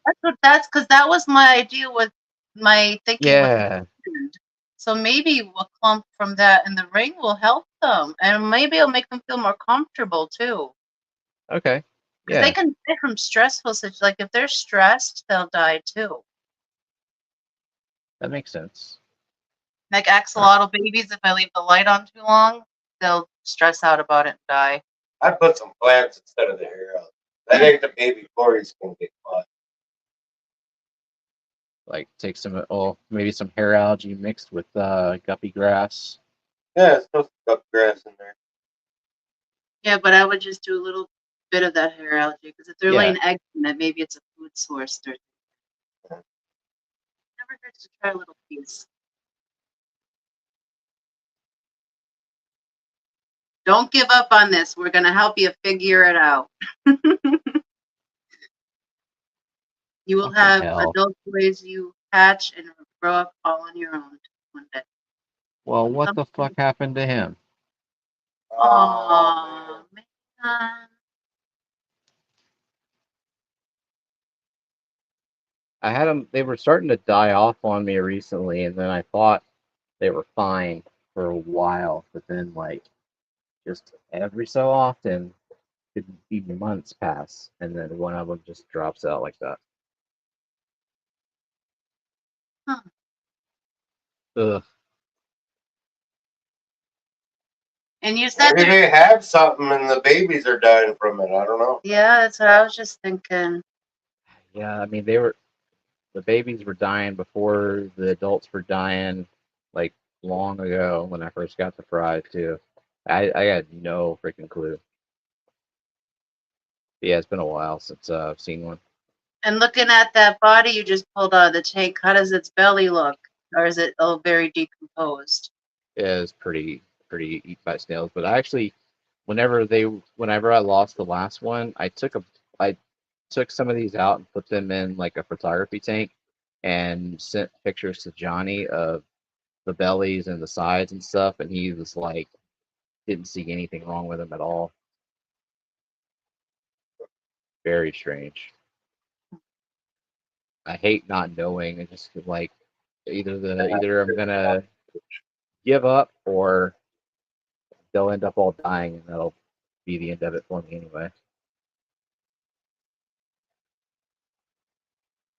That's because that was my idea with my thinking with Yeah. food. So maybe a clump from that in the ring will help them, and maybe it'll make them feel more comfortable too. Okay. Because they can die from stressful situations. Like if they're stressed, they'll die too. That makes sense. Like axolotl babies, if I leave the light on too long, they'll stress out about it and die. I put some plants instead of the hair out. I think the baby Corys can get caught. Like take some, maybe some hair algae mixed with guppy grass. Yeah, it's supposed to cut grass in there. Yeah, but I would just do a little bit of that hair algae because if they're Yeah. laying eggs in it, maybe it's a food source. Never hurts to try a little piece. Don't give up on this. We're going to help you figure it out. You will What the have hell? adult boys you hatch and grow up all on your own one day. Well, what the fuck happened to him? Oh, man. I had them, they were starting to die off on me recently, and then I thought they were fine for a while, but then, like, just every so often, could be months pass, and then one of them just drops out like that. Huh. Ugh. And you said Maybe they have something and the babies are dying from it. I don't know. yeah, that's what I was just thinking. Yeah, I mean, the babies were dying before the adults were dying, like, long ago when I first got the fry, too. I had no freaking clue. Yeah, it's been a while since I've seen one. And looking at that body you just pulled out of the tank, how does its belly look? Or is it all very decomposed? Yeah, it's pretty eat by snails. But I actually, whenever I lost the last one, I took some of these out and put them in like a photography tank and sent pictures to Johnny of the bellies and the sides and stuff, and he was like, didn't see anything wrong with them at all. Very strange. I hate not knowing and just like either I'm gonna give up or they'll end up all dying and that'll be the end of it for me anyway.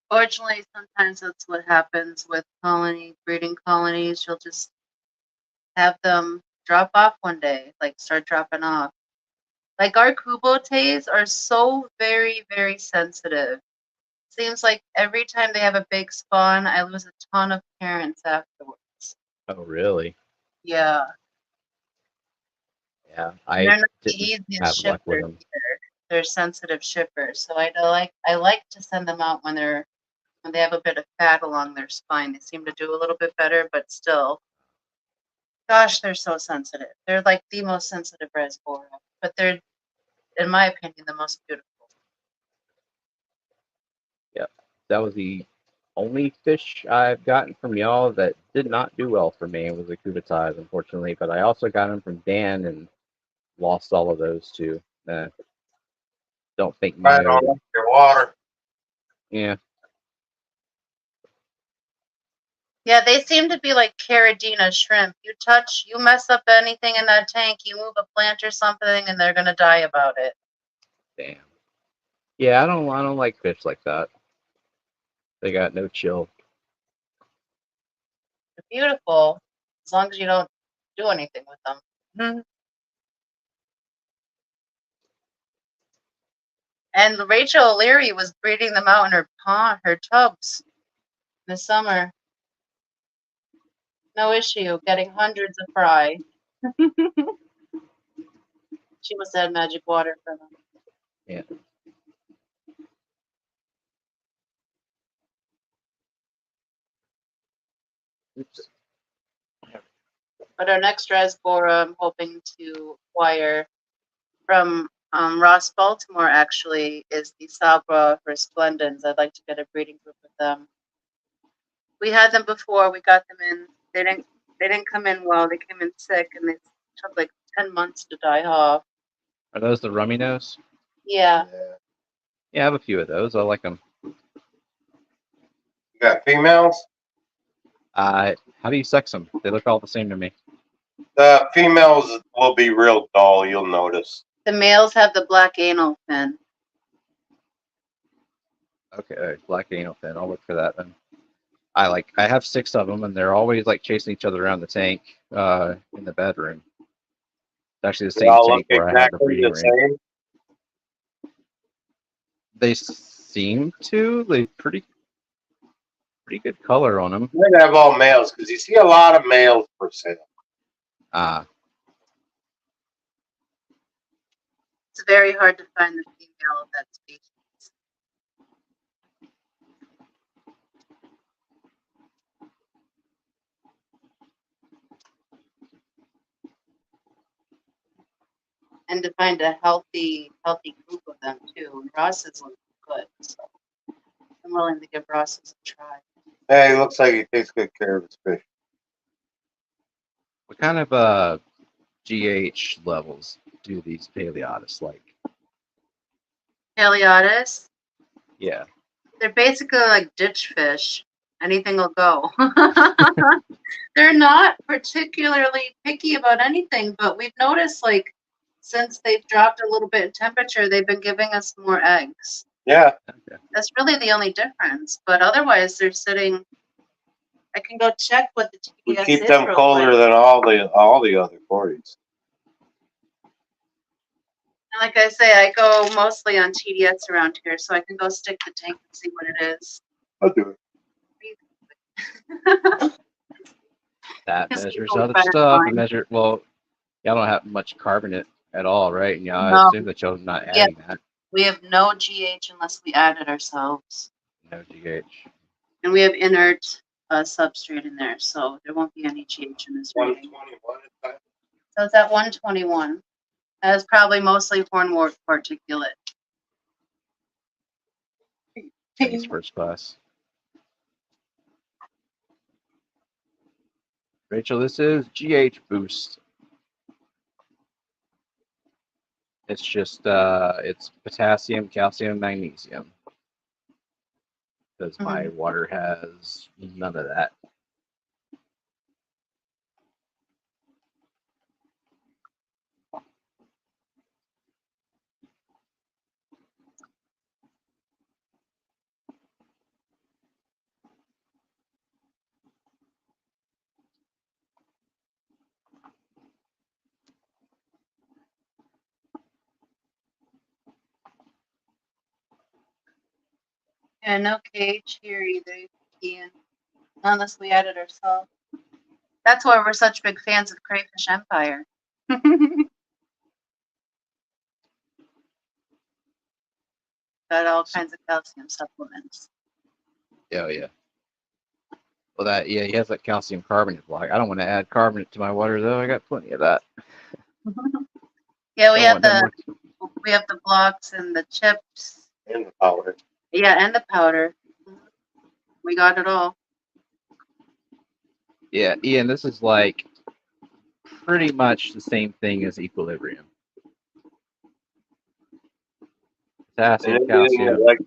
Fortunately, sometimes that's what happens with breeding colonies. You'll just have them drop off one day, like start dropping off. Like our kubotes are so very, very sensitive. Seems like every time they have a big spawn, I lose a ton of parents afterwards. Oh really? Yeah. Yeah. And I they're not the didn't easiest have luck with shippers them. either. They're sensitive shippers. So I like to send them out when they have a bit of fat along their spine. They seem to do a little bit better, but still, gosh, they're so sensitive. They're like the most sensitive reservoir, but they're, in my opinion, the most beautiful. Yep. That was the only fish I've gotten from y'all that did not do well for me. It was the cubitais, unfortunately. But I also got them from Dan and lost all of those too. Don't think I my don't like your water. yeah. Yeah, they seem to be like Corydora shrimp. You mess up anything in that tank, you move a plant or something, and they're gonna die about it. Damn. Yeah, I don't like fish like that. They got no chill. They're beautiful, as long as you don't do anything with them. Mhm. And Rachel O'Leary was breeding them out in her tubs in the summer. No issue, getting hundreds of fry. She must have had magic water for them. Yeah. Oops. But our next reservoir I'm hoping to acquire from Ross Baltimore actually is the Sabra resplendens. I'd like to get a breeding group of them. We had them before. We got them in. They didn't come in well. They came in sick, and they took like 10 months to die off. Are those the rummy nose? Yeah. Yeah, I have a few of those. I like them. You got females? How do you sex them? They look all the same to me. The females will be real dull, you'll notice. The males have the black anal fin. Okay, black anal fin. I'll look for that then. I have 6 of them, and they're always like chasing each other around the tank in the bedroom. It's actually the They same all tank look where I have the exactly breeding the ring. same. They seem to. They pretty good color on them. You might have all males because you see a lot of males for sale. It's very hard to find the female of that species. And to find a healthy group of them too. And Ross's look good, so I'm willing to give Ross's a try. Hey, looks like he takes good care of his fish. What kind of GH levels do these paleotis like? Haliotis, Yeah. they're basically like ditch fish. Anything will go. They're not particularly picky about anything, but we've noticed like since they've dropped a little bit in temperature, they've been giving us more eggs. Yeah. Okay. That's really the only difference. But otherwise, they're sitting. I can go check what the We TDS keep is them real colder quick. than all the other quarries. And like I say, I go mostly on TDS around here, so I can go stick the tank and see what it is. I'll do it. That Just measures keep other going stuff. fine. And measure, well, y'all don't have much carbonate at all, right? And I No. assume that y'all not Yeah. adding that. We have no GH unless we add it ourselves. No GH. And we have inert substrate in there, so there won't be any GH in this reading. 121. So it's at 121. That is probably mostly hornwort particulate. Thanks, first class. Rachel, this is GH boost. It's just it's potassium, calcium, magnesium. Because my water has none of that. Yeah, no KH here either, Ian. Unless we add it ourselves. That's why we're such big fans of Crayfish Empire. Got all kinds of calcium supplements. Oh yeah. Well, he has that calcium carbonate block. I don't want to add carbonate to my water though. I got plenty of that. Yeah, we Don't have want no the blocks and the chips. And the powder. Yeah, and the powder. We got it all. Yeah, Ian, this is like pretty much the same thing as equilibrium. Potassium, And calcium. like,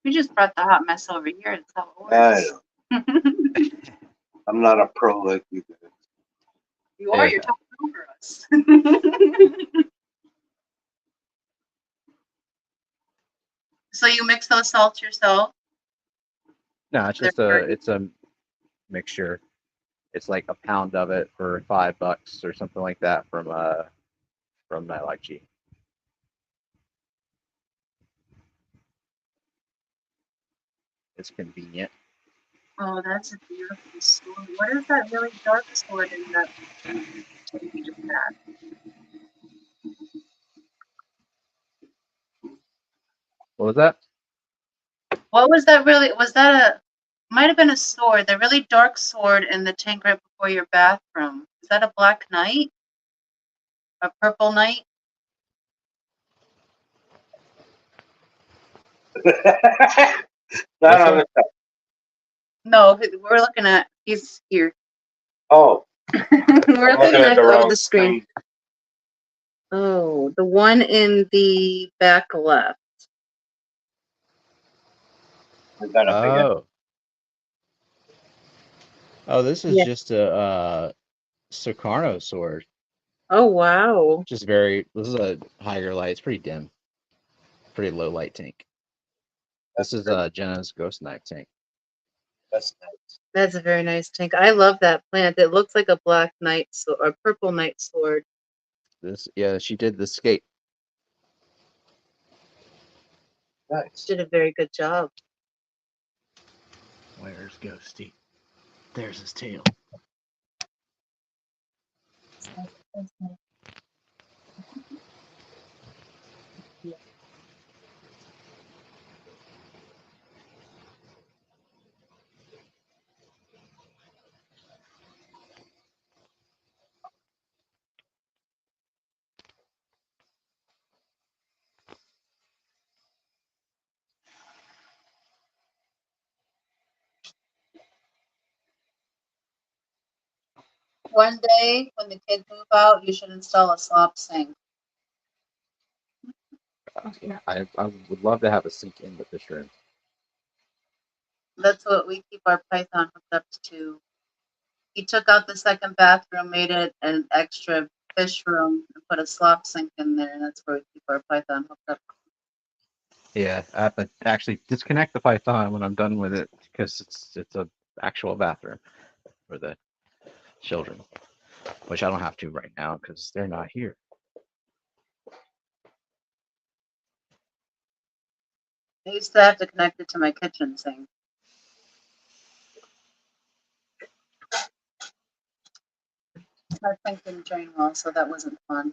We just brought the hot mess over here. That's how it I works. know. I'm not a pro like you guys. You are. Yeah. You're talking over us. So you mix those salts yourself? No, it's a mixture. It's like a pound of it for $5 or something like that from LIG. It's convenient. Oh, that's a beautiful sword. What is that really dark sword in that you just had? What was that? What was that really? Was that a, might have been a sword, the really dark sword in the tank right before your bathroom. Is that a black knight? A purple knight? Not on the top. No, we're looking at, he's here. Oh, We're I'm looking at the over wrong the screen. Oh, the one in the back left. Is that a big Oh. Oh, this is Yeah. just a Sukarno sword. Oh, wow. Just very. This is a higher light. It's pretty dim. Pretty low light tank. This is Jenna's ghost knife tank. That's nice. That's a very nice tank. I love that plant. It looks like a black knight sword or purple knight sword. This, yeah, she did the skate. Nice. Did a very good job. Where's Ghosty? There's his tail. One day, when the kids move out, you should install a slop sink. Yeah, I would love to have a sink in the fish room. That's what we keep our python hooked up to. He took out the second bathroom, made it an extra fish room, and put a slop sink in there, and that's where we keep our python hooked up. Yeah, I have to actually disconnect the Python when I'm done with it because it's a actual bathroom for the children, which I don't have to right now because they're not here. I used to have to connect it to my kitchen sink. My sink didn't drain well, so that wasn't fun.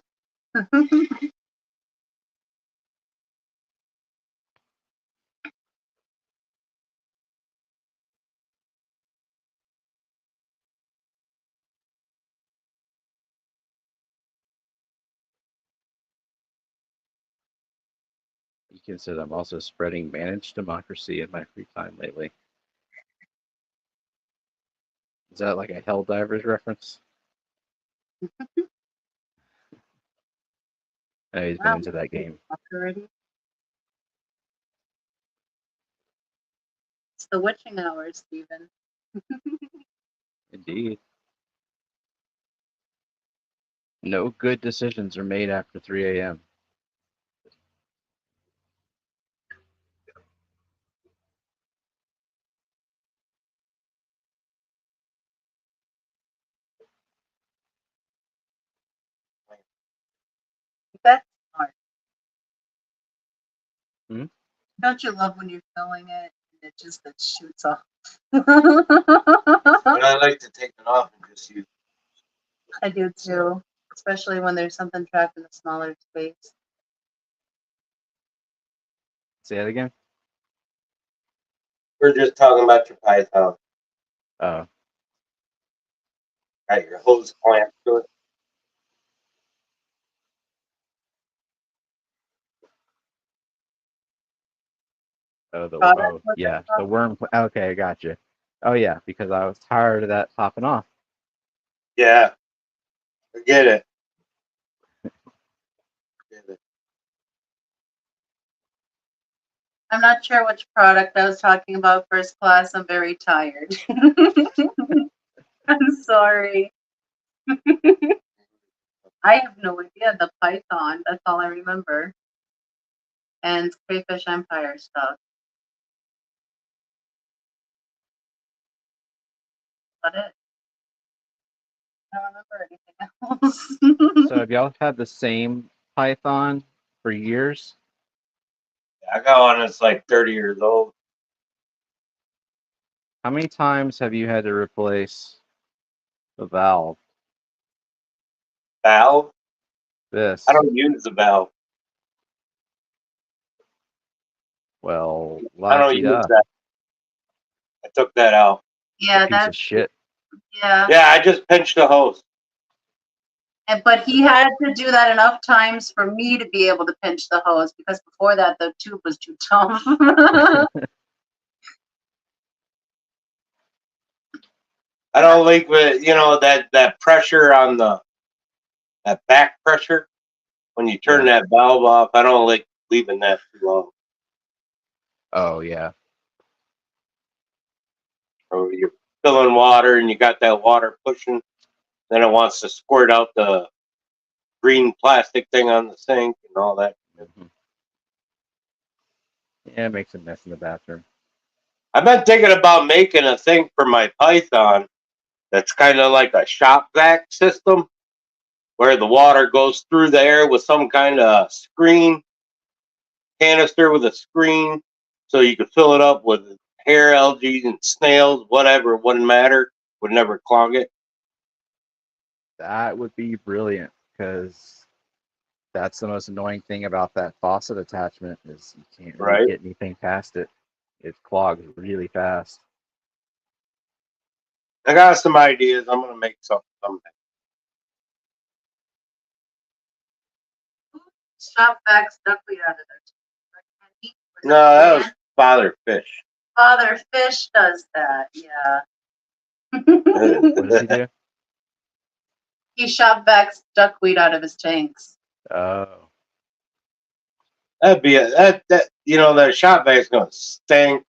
You can say I'm also spreading managed democracy in my free time lately. Is that like a Helldivers reference? I know he's been Wow, into that game. already. It's the witching hours, Stephen. Indeed. No good decisions are made after 3 a.m. That's smart. Hmm? Don't you love when you're filling it and it just it shoots off? But I like to take it off and just use. I do too, especially when there's something trapped in a smaller space. Say that again? We're just talking about your python. Oh, Got your hose clamped to it. Product was yeah, it? the worm. Okay, I got you. Oh yeah, because I was tired of that popping off. Yeah. Forget it. Forget it. I'm not sure which product I was talking about. First class. I'm very tired. I'm sorry. I have no idea. The Python. That's all I remember. And Crayfish Empire stuff. But it. I don't remember anything else. So have y'all had the same Python for years? I got one that's like 30 years old. How many times have you had to replace the valve? Valve? This. I don't use the valve. Well, I don't la-ti-da. use that. I took that out. Yeah, Piece of that's shit. yeah. Yeah, I just pinched the hose. But he had to do that enough times for me to be able to pinch the hose because before that the tube was too tough. I don't like that pressure on that back pressure when you turn that valve off. I don't like leaving that too long. Oh yeah. Or you're filling water and you got that water pushing, then it wants to squirt out the green plastic thing on the sink and all that. Mhm. Yeah, it makes a mess in the bathroom. I've been thinking about making a thing for my Python that's kind of like a shop vac system where the water goes through the air with some kind of screen, canister with a screen, so you could fill it up with hair, algae, and snails, whatever, it wouldn't matter, would never clog it. That would be brilliant because that's the most annoying thing about that faucet attachment is you can't really Right. get anything past it. It clogs really fast. I got some ideas. I'm gonna make something someday. Shop vacs duckweed out of there. No, that was Father Fish. Father Fish does that, yeah. What does he do? He shop vacs duckweed out of his tanks. Oh. That'd be that shop vac's gonna stink.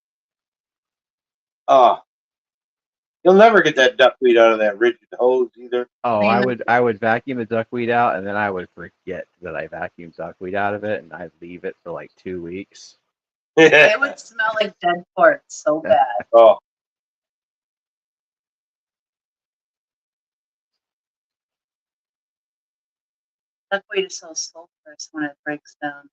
Oh, you'll never get that duckweed out of that rigid hose either. Oh, I I would vacuum the duckweed out and then I would forget that I vacuumed duckweed out of it and I'd leave it for like 2 weeks. It would smell like dead pork so bad. Oh, Duckweed is so sulfurous when it breaks down.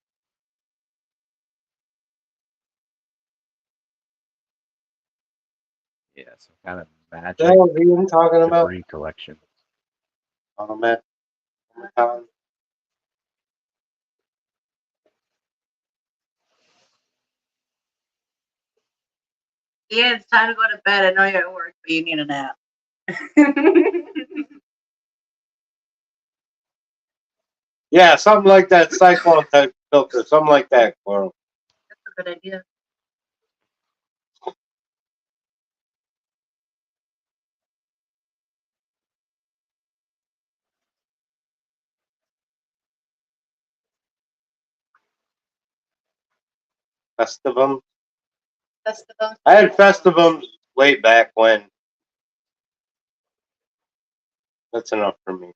Yeah, some kind of magic that was Ian talking about. debris collection. Oh man. Yeah, it's time to go to bed. I know you're at work, but you need a nap. Yeah, something like that Siphon type filter, something like that, Coral. That's a good idea. Festivum. That's the best. I had Festivums way back when. That's enough for me.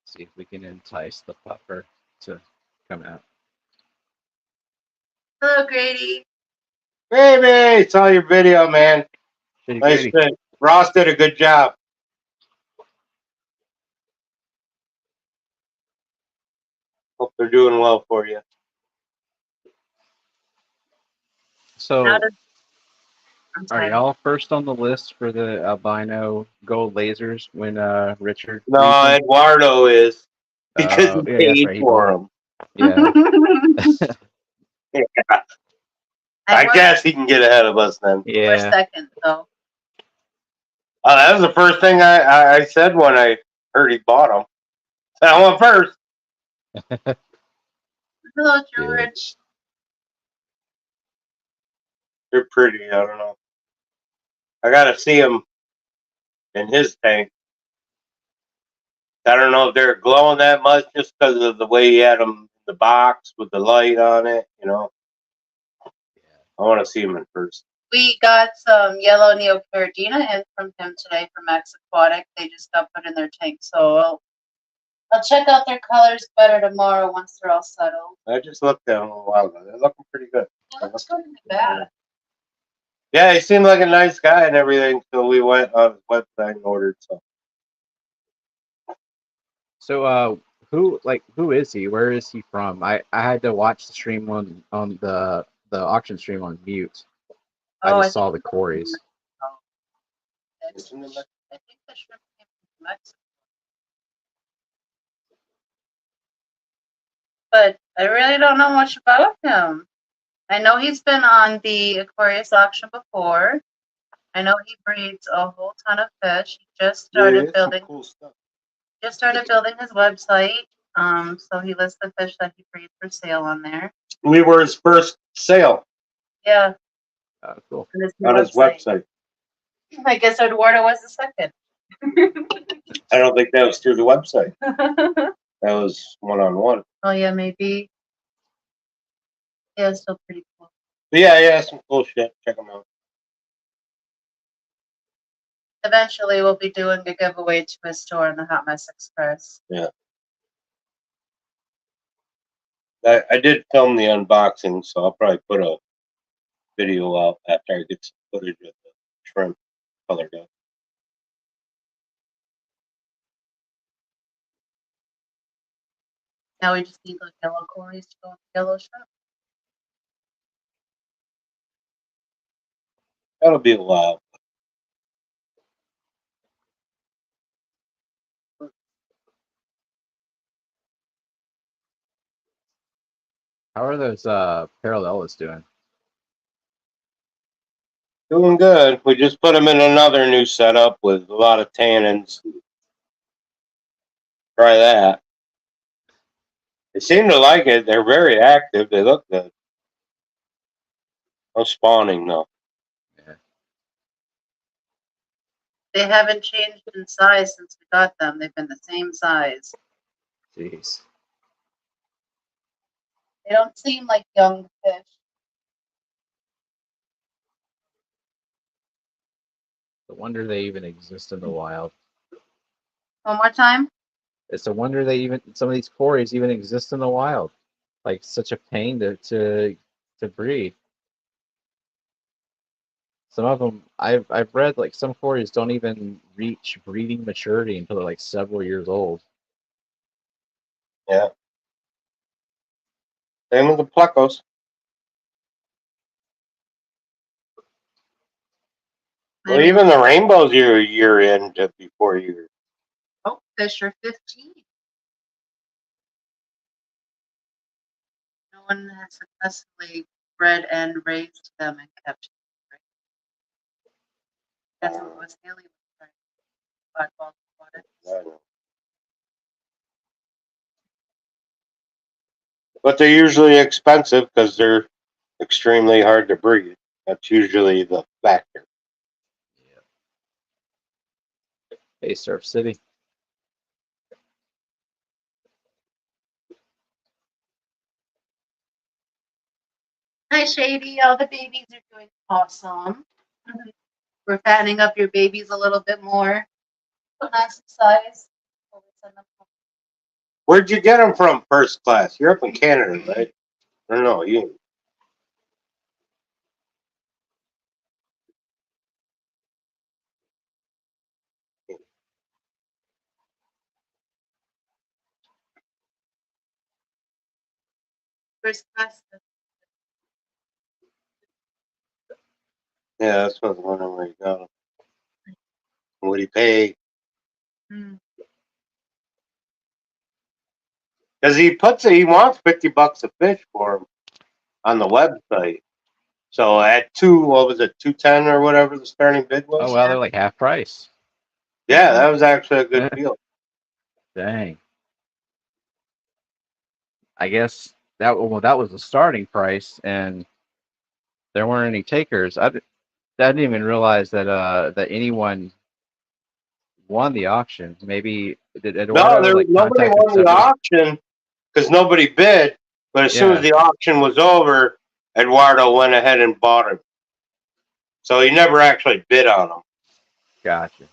See if we can entice the puffer to come out. Hello, Grady. Baby, saw your video, man. Shitty Nice Grady. fit. Ross did a good job. Hope they're doing well for you. So, How does- I'm are sorry. y'all first on the list for the albino gold lasers when Richard? No, used them? Eduardo is because he Yeah, that's paid right, he for bought them. Yeah. I was guess he can get ahead of us then. for Yeah. second, though. That was the first thing I said when I heard he bought them. I went first. Hello, George. They're pretty. I don't know. I gotta see him in his tank. I don't know if they're glowing that much just because of the way he had them in the box with the light on it. I want to see him in person. We got some yellow neocaridina in from him today from Aquatic. They just got put in their tank, so I'll check out their colors better tomorrow once they're all settled. I just looked at him a while ago. They're looking pretty good. Well, that's not bad. Yeah, he seemed like a nice guy and everything, so we went on his website and ordered some. So, who is he? Where is he from? I had to watch the stream on the auction stream on mute. I just saw the Corys. I think the shrimp came from Mexico. But I really don't know much about him. I know he's been on the Aquarius auction before. I know he breeds a whole ton of fish. He just started building. Cool stuff. Just started building his website. So he lists the fish that he breeds for sale on there. We were his first sale Yeah. Cool. on his website. I guess Eduardo was the second. I don't think that was through the website. That was one-on-one. Oh yeah, maybe. Yeah, it's still pretty cool. But yeah, some cool shit. Check them out. Eventually, we'll be doing a giveaway to his store in the Hot Mess Express. Yeah. I did film the unboxing, so I'll probably put a video out after I get some footage of the shrimp colored up. Now we just need like yellow cories to go with yellow shrimp. That'll be a while. How are those parallelists doing? Doing good. We just put them in another new setup with a lot of tannins. Try that. They seem to like it. They're very active. They look good. No spawning though. Yeah. They haven't changed in size since we got them. They've been the same size. Jeez. They don't seem like young fish. No wonder they even exist in the wild. One more time. It's a wonder they even some of these cories even exist in the wild. Like such a pain to breed. Some of them I've read like some cories don't even reach breeding maturity until they're like several years old. Yeah. Same with the plecos. Well, Maybe even the rainbows you're a year in before you. oh, fish are 15. No one has successfully bred and raised them and kept them. Right? That's what was Haley was trying to do. But they're usually expensive because they're extremely hard to breed. That's usually the factor. Yeah. Hey, Surf City. Hi, Shady. All the babies are doing awesome. We're fattening up your babies a little bit more. Putting on some size. Where'd you get them from, first class? You're up in Canada, right? Or no, you. First class. Yeah, that's what I was wondering where you got them. What do you pay? Because he wants $50 a fish for them on the website. So at what was it, 210 or whatever the starting bid was? Oh well, they're like half price. Yeah, that was actually a good deal. Dang. I guess that was the starting price, and there weren't any takers. I didn't even realize that anyone won the auction. Maybe did Eduardo No, nobody contact won the auction because nobody bid. But as soon as the auction was over, Eduardo went ahead and bought them. So he never actually bid on them. Gotcha.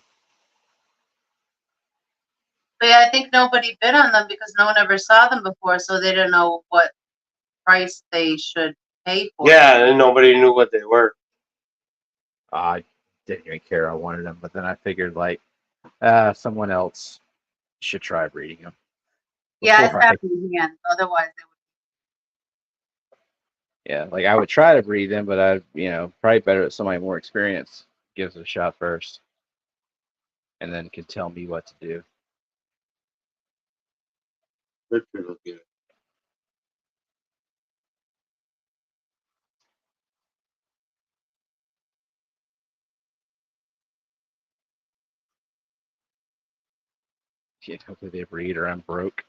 But yeah, I think nobody bid on them because no one ever saw them before, so they didn't know what price they should pay for. Yeah, and nobody knew what they were. I didn't even care. I wanted them, but then I figured like someone else should try breeding them. Yeah, it's happening again. Otherwise, they would. Yeah, like I would try to breed them, but I, probably better that somebody more experienced gives it a shot first, and then can tell me what to do. Richard will get it. Yeah, hopefully they breed or I'm broke.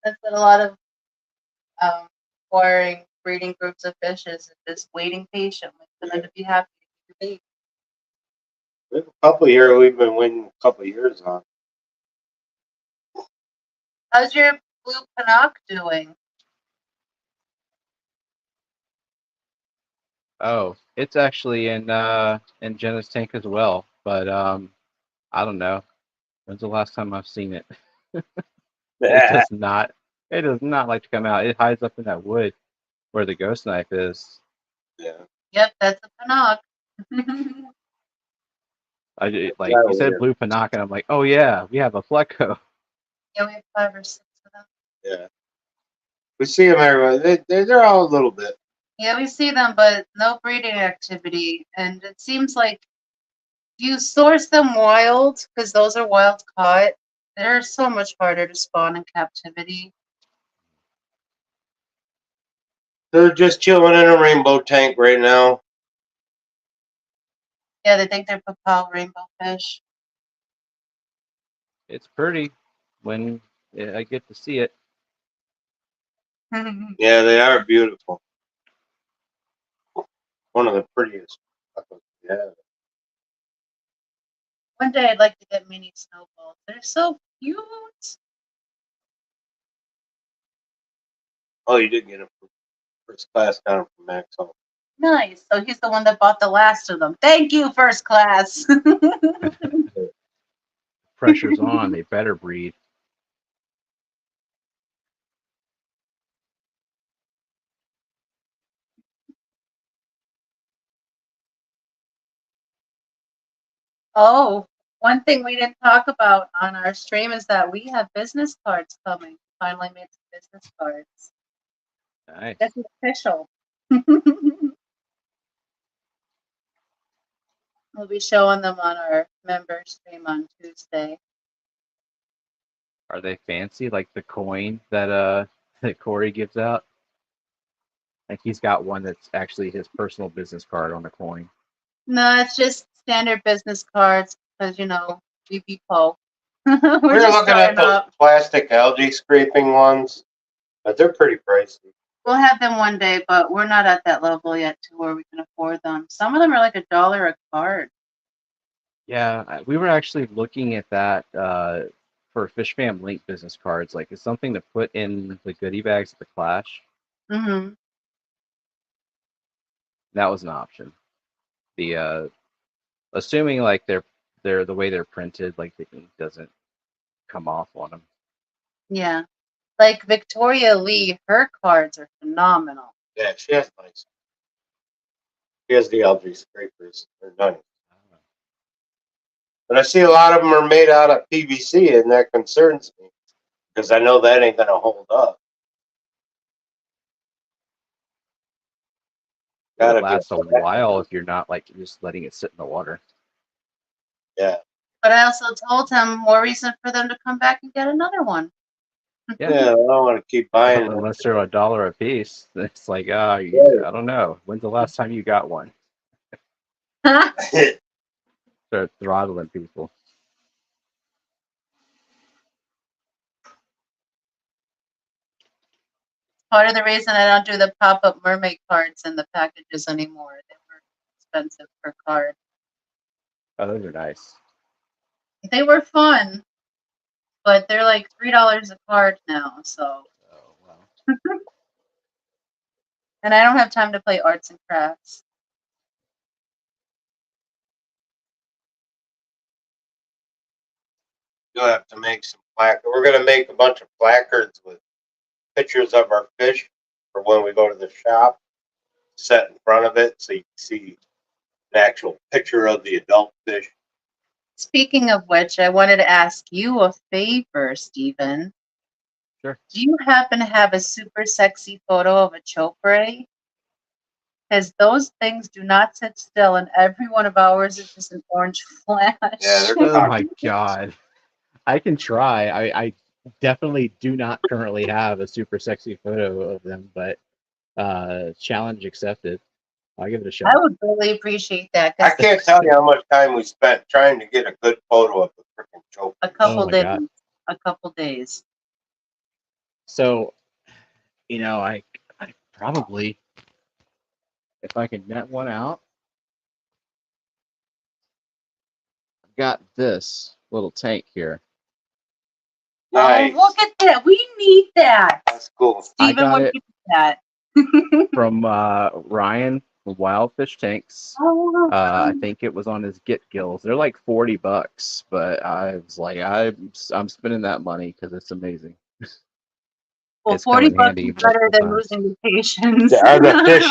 That's what a lot of acquiring breeding groups of fishes is just waiting patiently for them to be happy to keep your baby. We have a couple here we've been waiting a couple of years on. How's your blue Pinoc doing? Oh, it's actually in Jenna's tank as well, but I don't know. When's the last time I've seen it? It does not. It does not like to come out. It hides up in that wood where the ghost knife is. Yeah. Yep, that's a Pinoc. Like Yeah, you said, weird. blue Pinoc, and I'm like, oh yeah, we have a Flecko. Yeah, we have 5 or 6 of them. Yeah. We see them everywhere. They're all a little bit. Yeah, we see them, but no breeding activity. And it seems like you source them wild, because those are wild caught. They're so much harder to spawn in captivity. They're just chilling in a rainbow tank right now. Yeah, they think they're papal rainbow fish. It's pretty when I get to see it. Yeah, they are beautiful. One of the prettiest. Yeah. One day I'd like to get mini snowballs. They're so cute. Oh, you did get them from first class down from Axolotl. Nice. So he's the one that bought the last of them. Thank you, first class. Pressure's on. They better breed. Oh, one thing we didn't talk about on our stream is that we have business cards coming. Finally made some business cards. Nice. This is official. We'll be showing them on our member stream on Tuesday. Are they fancy like the coin that that Corey gives out? Like he's got one that's actually his personal business card on the coin. No, it's just standard business cards because, you know, we be po. We're just looking at starting those up. plastic algae scraping ones, but they're pretty pricey. We'll have them one day, but we're not at that level yet to where we can afford them. Some of them are like $1 a card. Yeah, we were actually looking at that for Fishfam link business cards. Like it's something to put in the goodie bags at the Clash. Mm-hmm. That was an option. The assuming like they're the way they're printed, like the ink doesn't come off on them. Yeah. Like Victoria Lee, her cards are phenomenal. Yeah, she has nice. She has the algae scrapers. They're nice. But I see a lot of them are made out of PVC, and that concerns me because I know that ain't gonna hold up. It'll last a while if you're not like just letting it sit in the water. Yeah. But I also told him more reason for them to come back and get another one. Yeah, I don't want to keep buying them. Unless they're $1 a piece. It's like, I don't know. When's the last time you got one? Start throttling people. Part of the reason I don't do the pop-up mermaid cards in the packages anymore. They were expensive per card. Oh, those are nice. They were fun, but they're like $3 a card now, so. Oh, wow. And I don't have time to play arts and crafts. You'll have to make some placards. We're gonna make a bunch of placards with pictures of our fish for when we go to the shop. Set in front of it so you can see an actual picture of the adult fish. Speaking of which, I wanted to ask you a favor, Stephen. Sure. Do you happen to have a super sexy photo of a chopray? Because those things do not sit still, and every one of ours is just an orange flash. Yeah, they're Oh my god. I can try. I definitely do not currently have a super sexy photo of them, but challenge accepted. I'll give it a I shot. would really appreciate that I because can't tell you how much time we spent trying to get a good photo of the freaking choke. a couple my days. God. A couple days. So, you know, I probably, if I can net one out, I've got this little tank here. Nice. Oh, look at that. We need that. That's cool. I Steven got would it need that. from Ryan from Wild Fish Tanks. Oh, I think it was on his Get Gills. They're like $40, but I was like, I'm spending that money because it's amazing. well, It's come 40 in bucks handy is better multiple than times. losing the patience. Are the fish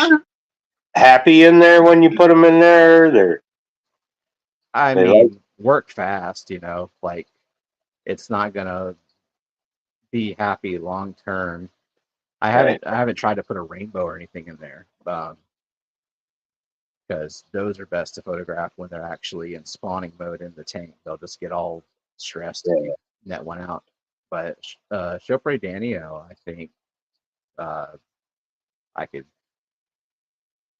happy in there when you put them in there? They're I They mean, work fast, you know, like it's not gonna be happy long term. I haven't tried to put a rainbow or anything in there, because those are best to photograph when they're actually in spawning mode in the tank. They'll just get all stressed if you net one out. But Chopre Danio, I think I could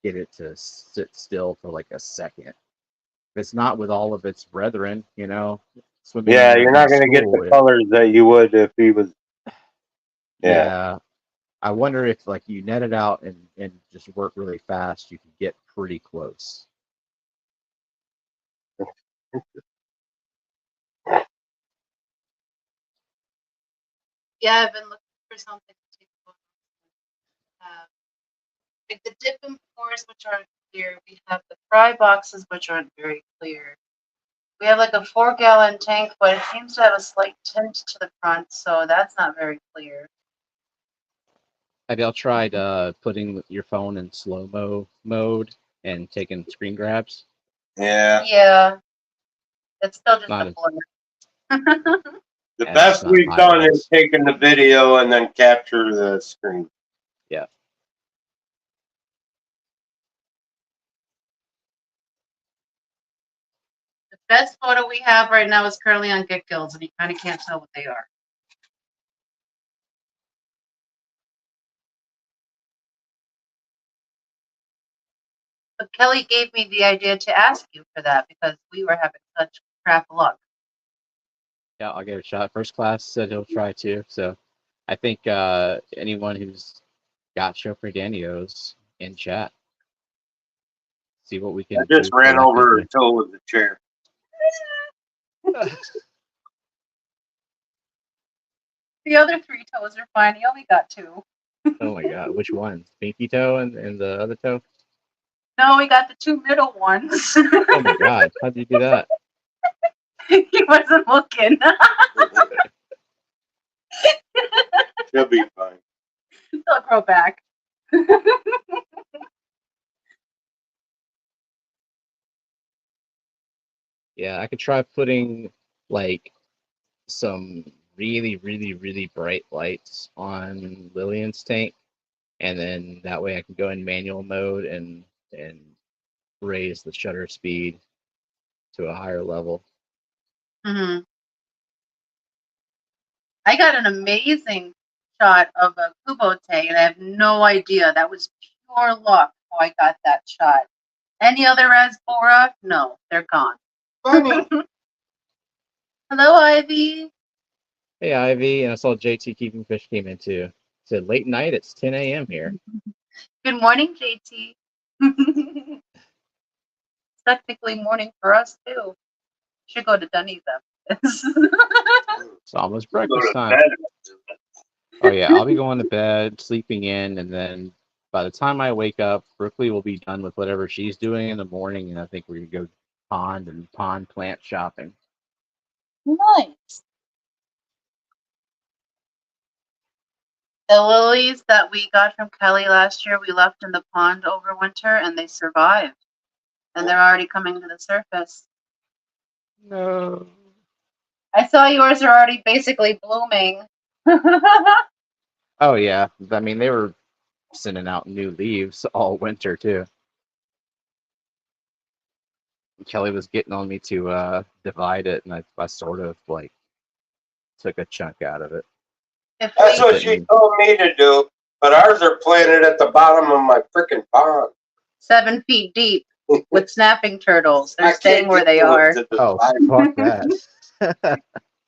get it to sit still for like a second. If it's not with all of its brethren, you know, swimming yeah, in you're my not gonna get school, the colors that you would if he was. Yeah. yeah. I wonder if like you net it out and just work really fast, you can get pretty close. Yeah, I've been looking for something to take photos. Like the dip and pours, which aren't clear. We have the fry boxes, which aren't very clear. We have like a 4-gallon tank, but it seems to have a slight tint to the front, so that's not very clear. Have y'all tried putting your phone in slow-mo mode and taking screen grabs? Yeah. Yeah, it's still just Not a as- blur. The Yeah, best it's not we've done is high-res. taking the video and then capture the screen. Yeah. The best photo we have right now is currently on Get Gills, and you kind of can't tell what they are. But Kelly gave me the idea to ask you for that because we were having such crap luck. Yeah, I'll give it a shot. First Class said he'll try too. So I think anyone who's got Chopre Danios in chat, see what we I can just do ran over her collectively. toe with the chair. The other 3 toes are fine. He only got 2. Oh my god, which one? Pinky toe and the other toe? No, we got the 2 middle ones. Oh my god, how did you do that? He wasn't looking. She'll be fine. They'll grow back. Yeah, I could try putting like some really, really, really bright lights on Lillian's tank, and then that way I can go in manual mode and raise the shutter speed to a higher level. Mm-hmm. I got an amazing shot of a Kubo tank, and I have no idea. That was pure luck how I got that shot. Any other Rasbora? No, they're gone. Funny. Hello, Ivy. Hey Ivy, and I saw JT Keeping Fish came in too. Said late night, it's 10 a.m. here. Good morning, JT. It's technically morning for us too. Should go to Dunny's after this. It's almost breakfast time. Oh yeah, I'll be going to bed, sleeping in, and then by the time I wake up, Brooklyn will be done with whatever she's doing in the morning, and I think we're gonna go pond plant shopping. Nice. The lilies that we got from Kelly last year, we left in the pond over winter, and they survived. And they're already coming to the surface. No. I saw yours are already basically blooming. Oh yeah, I mean they were sending out new leaves all winter too. Kelly was getting on me to divide it, and I sort of like took a chunk out of it. That's what she told me to do, but ours are planted at the bottom of my freaking pond. 7 feet deep with snapping turtles. I They're can't staying where get they to it are. to Oh, describe fuck that.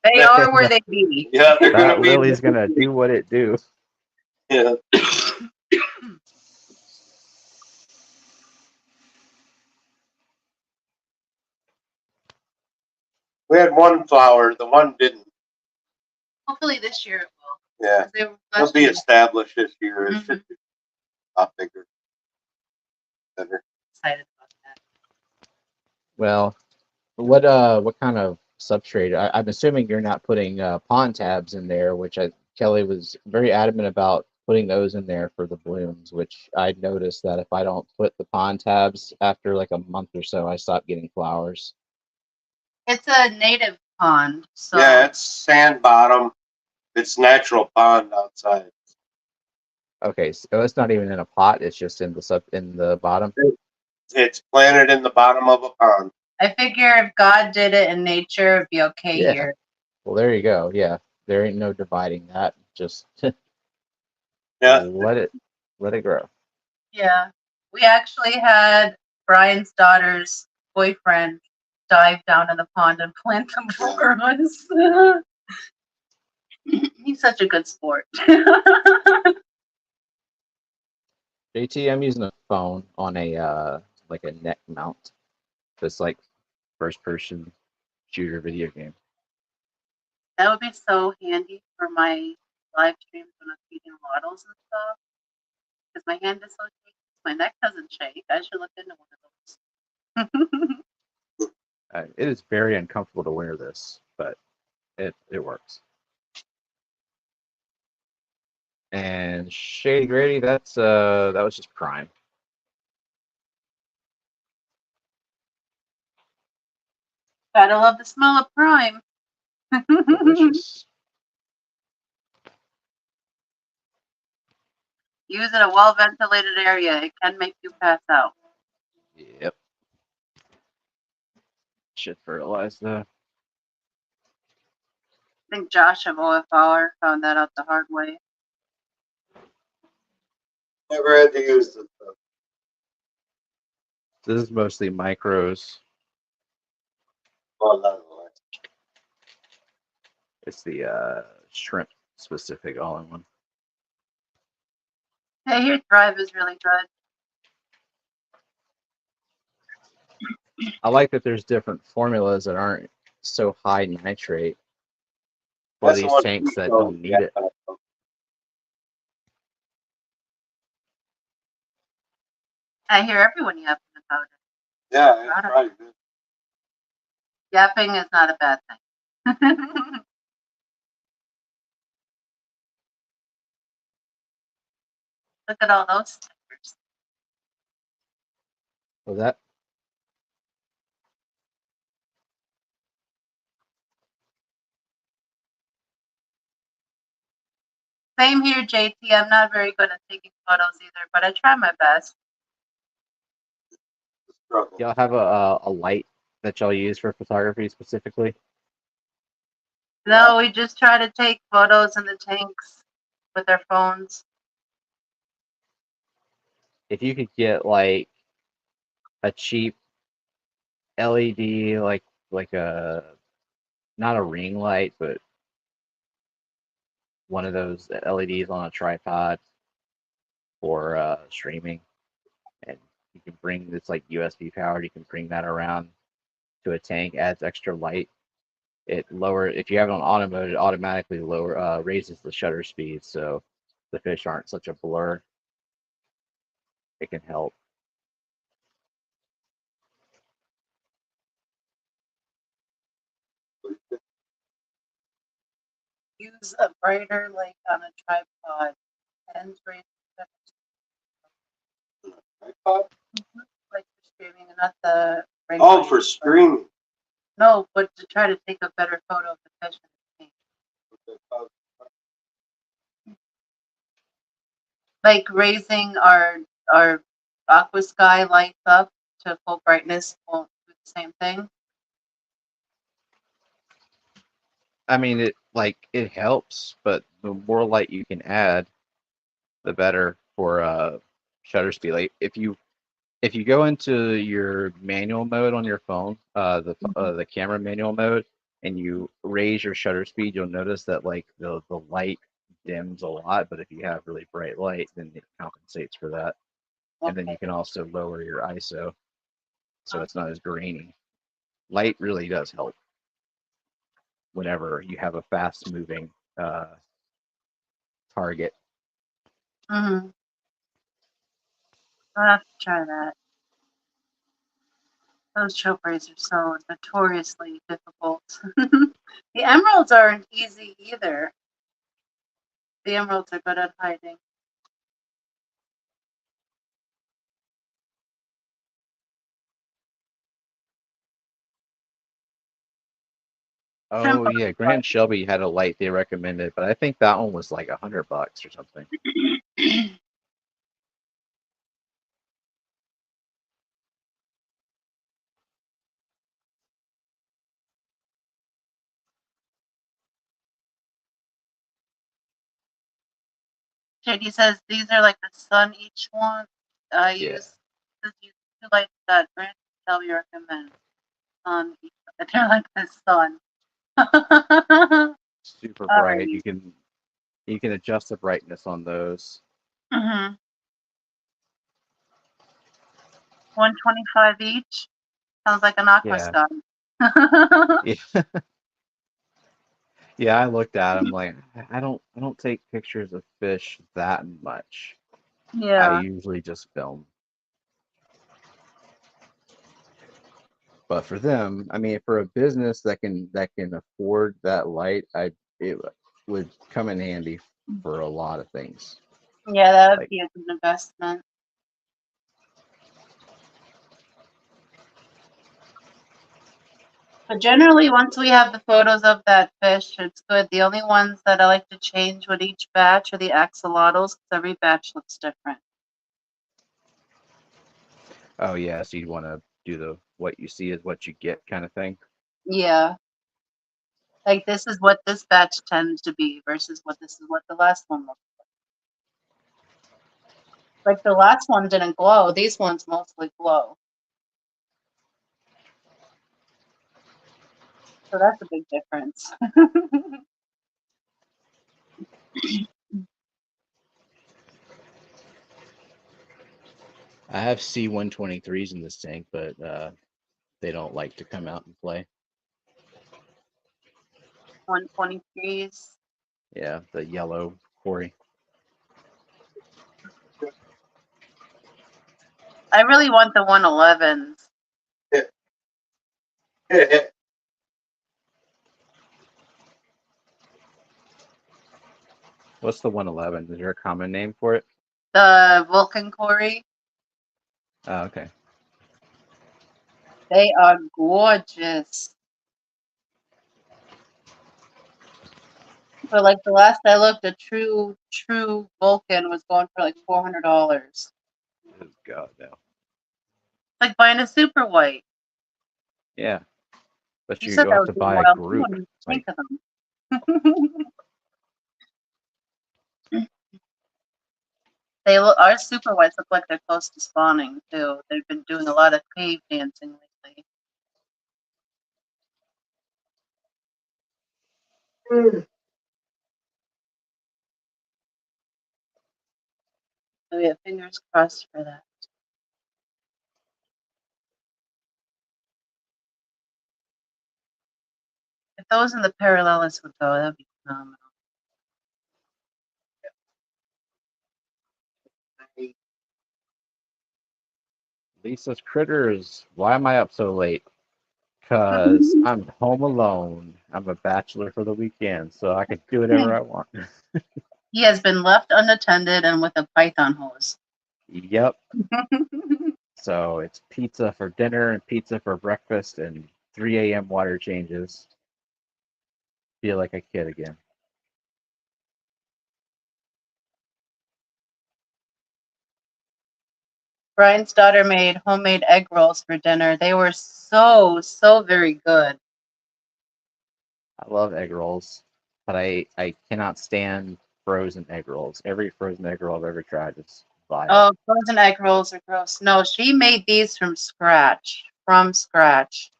They are where they be. Yeah, they're That gonna be. Lily's gonna do what it do. Yeah. We had one flower, the one didn't. Hopefully this year it will. Yeah, 'Cause they were it'll be flashing. established this year. It Mhm. should be a lot bigger. Better. Excited about that. Well, what kind of substrate? I'm assuming you're not putting pond tabs in there, which Kelly was very adamant about putting those in there for the blooms, which I noticed that if I don't put the pond tabs after like a month or so, I stop getting flowers. It's a native pond, so Yeah, it's sand bottom. It's natural pond outside. Okay, so it's not even in a pot; it's just in the bottom. It's planted in the bottom of a pond. I figure if God did it in nature, it'd be okay Yeah. here. Well, there you go. Yeah, there ain't no dividing that. Just Yeah, let it grow. Yeah. We actually had Brian's daughter's boyfriend dive down in the pond and plant them for us. He's such a good sport. JT, I'm using a phone on a like a neck mount. This like first person shooter video game. That would be so handy for my live streams when I'm feeding waddles and stuff. Because my hand is so shaky. My neck doesn't shake. I should look into one of those. It is very uncomfortable to wear this, but it works. And Shady Grady, that was just prime. Gotta love the smell of prime. Delicious. Use in a well ventilated area. It can make you pass out. Yep. Should fertilize the. I think Josh of OFR found that out the hard way. never had to use this stuff. This is mostly micros. Well, nonetheless. It's the shrimp specific all-in-one. Hey, your Thrive is really good. I like that there's different formulas that aren't so high nitrate for That's the these one tanks that we don't need it. I hear everyone yapping about it. Yeah, it's right. Yapping is not a bad thing. Look at all those stickers. Was that? Same here, JT. I'm not very good at taking photos either, but I try my best. Y'all have a light that y'all use for photography specifically? No, we just try to take photos in the tanks with our phones. If you could get like a cheap LED, like a not a ring light, but one of those LEDs on a tripod for streaming, and you can bring this like USB powered. You can bring that around to a tank, adds extra light. If you have it on auto mode, it automatically raises the shutter speed, so the fish aren't such a blur. It can help. Use a brighter light on a tripod. Ends raise Tripod? like for streaming, and not the ring Oh, light, for but- streaming. No, but to try to take a better photo of the fish in the tank. Like raising our aqua sky lights up to full brightness won't do the same thing. I mean, it helps, but the more light you can add, the better for shutter speed. Like if you if you go into your manual mode on your phone, the camera manual mode, and you raise your shutter speed, you'll notice that like the light dims a lot. But if you have really bright light, then it compensates for that. And then Okay. you can also lower your ISO, so it's not as grainy. Light really does help whenever you have a fast-moving target. Mm-hmm. I'll have to try that. Those chokeras are so notoriously difficult. The emeralds aren't easy either. The emeralds are good at hiding. Oh yeah, Grant Shelby had a light they recommended, but I think that one was like $100 or something. JD says these are like the sun each one. I Yeah. use two lights that Grant Shelby recommends. They're like the sun. Super bright. Alrighty. You can adjust the brightness on those. Mm-hmm. 125 each. Sounds like an aquascaping. Yeah. Yeah, I looked at them like I don't take pictures of fish that much. I Yeah. usually just film. But for them, I mean, for a business that can afford that light, it would come in handy for a lot of things. Yeah, that would Like, be a good investment. But generally, once we have the photos of that fish, it's good. The only ones that I like to change with each batch are the axolotls, because every batch looks different. oh yeah, so you want to do the what you see is what you get kind of thing. Yeah. Like this is what this batch tends to be versus what the last one looked like. Like the last one didn't glow. These ones mostly glow. So that's a big difference. I have C123s in this tank, but they don't like to come out and play. 123s. Yeah, the yellow Cory. I really want the 111s. What's the 111? Is there a common name for it? The Vulcan Cory. Oh, okay. They are gorgeous. But like the last I looked, a true Vulcan was going for like $400. Oh God, no. Like buying a super white. Yeah, but You you said go that have was to a buy a while. group. Think Like, of them. Our super whites look like they're close to spawning too. They've been doing a lot of cave dancing lately. So yeah, fingers crossed for that. If those in the parallelist would go, that'd be phenomenal. Lisa's Critters. Why am I up so late? Because I'm home alone. I'm a bachelor for the weekend, so I can do whatever I want. He has been left unattended and with a python hose. Yep. So it's pizza for dinner and pizza for breakfast and 3 a.m. water changes. Feel like a kid again. Brian's daughter made homemade egg rolls for dinner. They were so very good. I love egg rolls, but I cannot stand frozen egg rolls. Every frozen egg roll I've ever tried is Vile. Oh, frozen egg rolls are gross. No, she made these from scratch. From scratch.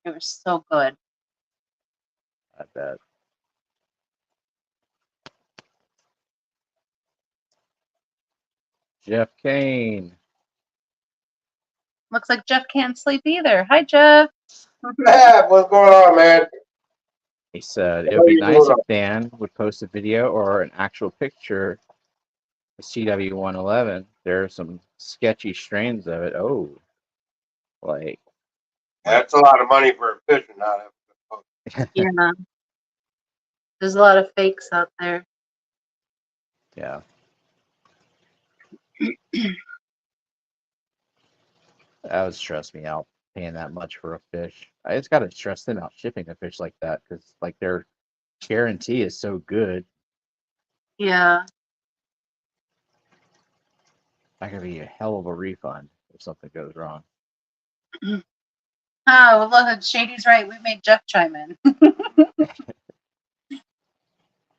It was so good. I bet. Jeff Kane. Looks like Jeff can't sleep either. Hi, Jeff. Yeah, what's going on, man? He said it What would are be you nice doing if Dan would post a video or an actual picture of CW111. There are some sketchy strains of it. Oh, like That's a lot of money for a fish and not have to. Yeah. There's a lot of fakes out there. yeah. That would stress me out paying that much for a fish. It's got to stress them out shipping a fish like that because like their guarantee is so good. Yeah. That could be a hell of a refund if something goes wrong. Oh, well, look, Shady's right. We made Jeff chime in.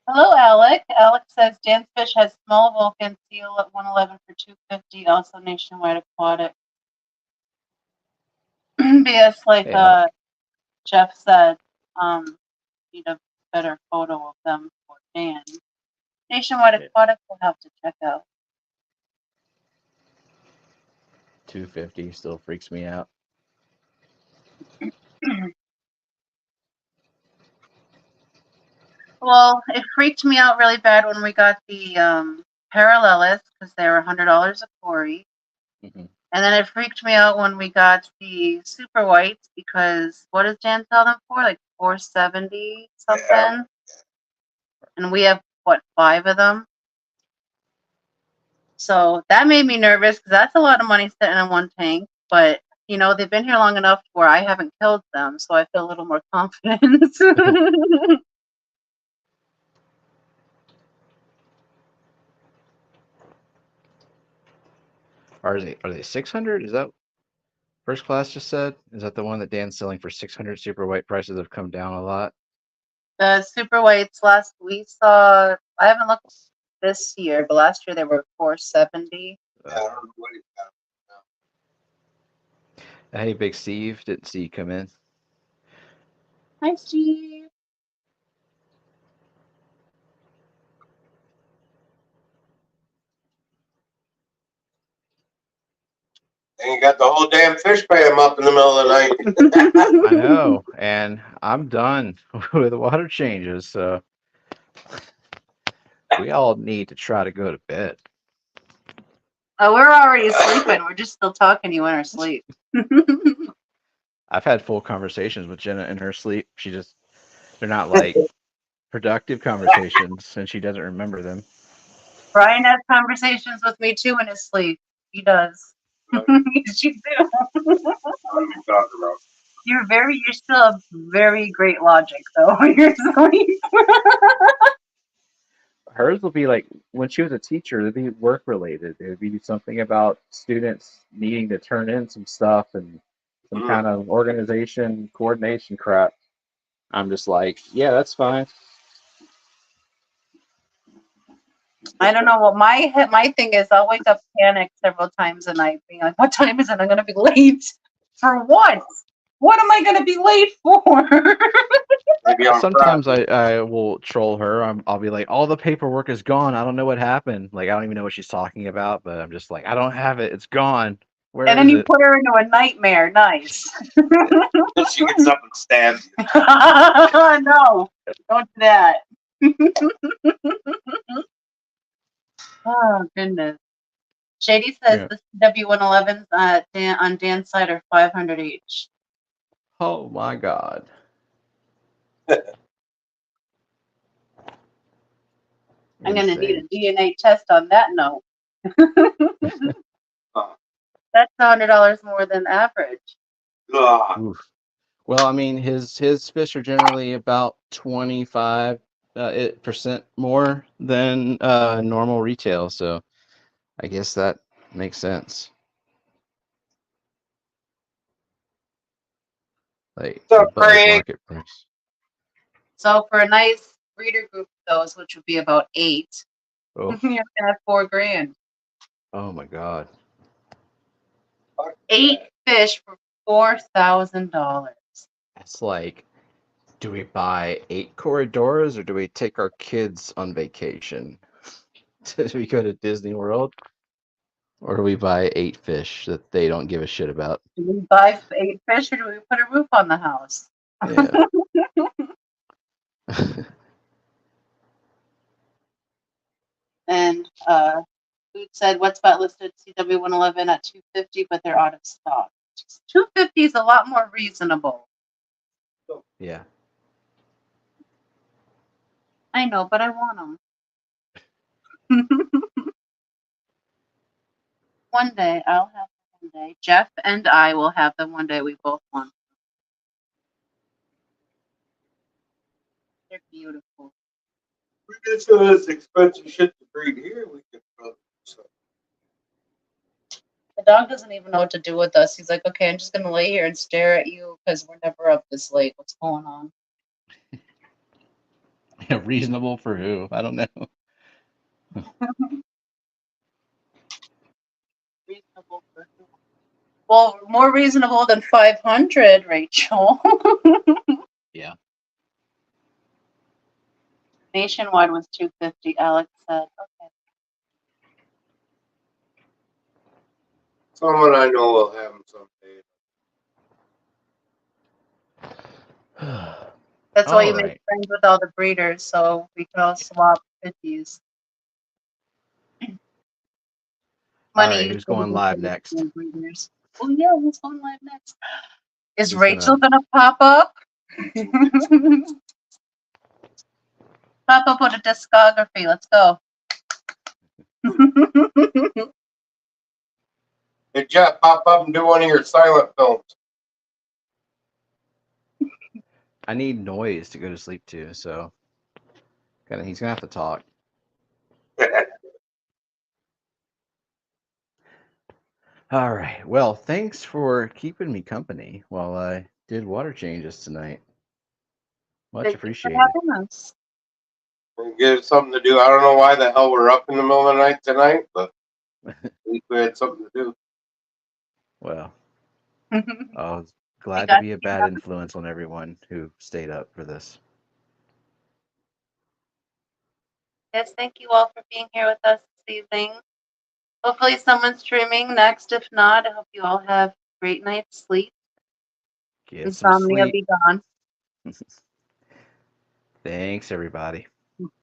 Hello, Alec. Alec says Dan's Fish has small Vulcan seal at 111 for $250. Also nationwide aquatic. BS, like Yeah. Jeff said, need a better photo of them for Dan. Nationwide Yeah. aquatic we'll have to check out. $250 still freaks me out. Well, it freaked me out really bad when we got the parallelis because they were $100 a Cory. Mhm. And then it freaked me out when we got the super whites because what does Dan sell them for? Like $470 something. Yeah. And we have what, 5 of them? So that made me nervous because that's a lot of money sitting in one tank. But you know, they've been here long enough where I haven't killed them, so I feel a little more confident. Are they 600? Is that First Class just said? Is that the one that Dan's selling for 600? Super white prices have come down a lot. The super whites last we saw, I haven't looked this year, but last year they were $470. Yeah, I don't know what he's got. Hey, Big Steve, didn't see you come in. Hi, Steve. And you got the whole damn fish fam up in the middle of the night. I know, and I'm done with water changes, so we all need to try to go to bed. Oh, we're already sleeping. We're just still talking you in our sleep. I've had full conversations with Jenna in her sleep. They're not like productive conversations, and she doesn't remember them. Brian has conversations with me too in his sleep. He does. Yes, you do. You're still a very great logic though when you're asleep. Hers will be like when she was a teacher, it'd be work related. It would be something about students needing to turn in some stuff and some kind of organization, coordination crap. I'm just like, yeah, that's fine. I don't know what my thing is. I'll wake up panicked several times a night, being like, "What time is it? I'm gonna be late for what? What am I gonna be late for?" Sometimes I will troll her. I'll be like, all the paperwork is gone. I don't know what happened. Like I don't even know what she's talking about, but I'm just like, I don't have it. It's gone. Where And then is you it? put her into a nightmare. Nice. She gets up and stabs you. No, don't do that. Oh goodness. Shady says Yeah. the W111s on Dan's side are $500 each. Oh my God. I'm gonna need Insane. a DNA test on that note. That's $100 more than average. Oof. Well, I mean, his fish are generally about 25% more than normal retail, so I guess that makes sense. Like What's up, above Craig? market price. So for a nice breeder group of those, which would be about 8, Oh, you're gonna have $4,000. Oh my god. 8 fish for $4,000. It's like, do we buy 8 Coridoras or do we take our kids on vacation? Do we go to Disney World? Or do we buy 8 fish that they don't give a shit about? Do we buy 8 fish or do we put a roof on the house? Yeah. And Food said, what's about listed CW 111 at $250, but they're out of stock. $250 is a lot more reasonable. Yeah. I know, but I want them. One day, I'll have them one day. Jeff and I will have them one day. We both want them. They're beautiful. We get some of this expensive shit to breed here. We could probably do something. The dog doesn't even know what to do with us. He's like, okay, I'm just going to lay here and stare at you because we're never up this late. What's going on? Reasonable for who? I don't know. Reasonable for who? Well, more reasonable than 500, Rachel. Yeah. Nationwide was 250. Alex said, okay. Someone I know will have them someday. That's why you All make right. friends with all the breeders, so we can all swap 50s. All Money right, you who's save going with live the next? breeders. Oh yeah, who's going live next? Is Who's Rachel gonna pop up? Pop up with a discography. Let's go. Hey, Jeff, pop up and do one of your silent films. I need noise to go to sleep to, so he's gonna have to talk. All right. Well, thanks for keeping me company while I did water changes tonight. Much Thank you for appreciated. having us. Give us something to do. I don't know why the hell we're up in the middle of the night tonight, but at least we had something to do. Well, I I was glad to got be a you. bad influence on everyone who stayed up for this. Yes, thank you all for being here with us this evening. Hopefully someone's streaming next. If not, I hope you all have a great night's sleep. Get some Insomnia sleep. be gone. Thanks, everybody.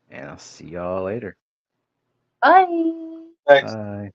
And I'll see y'all later. Bye. Thanks. Bye.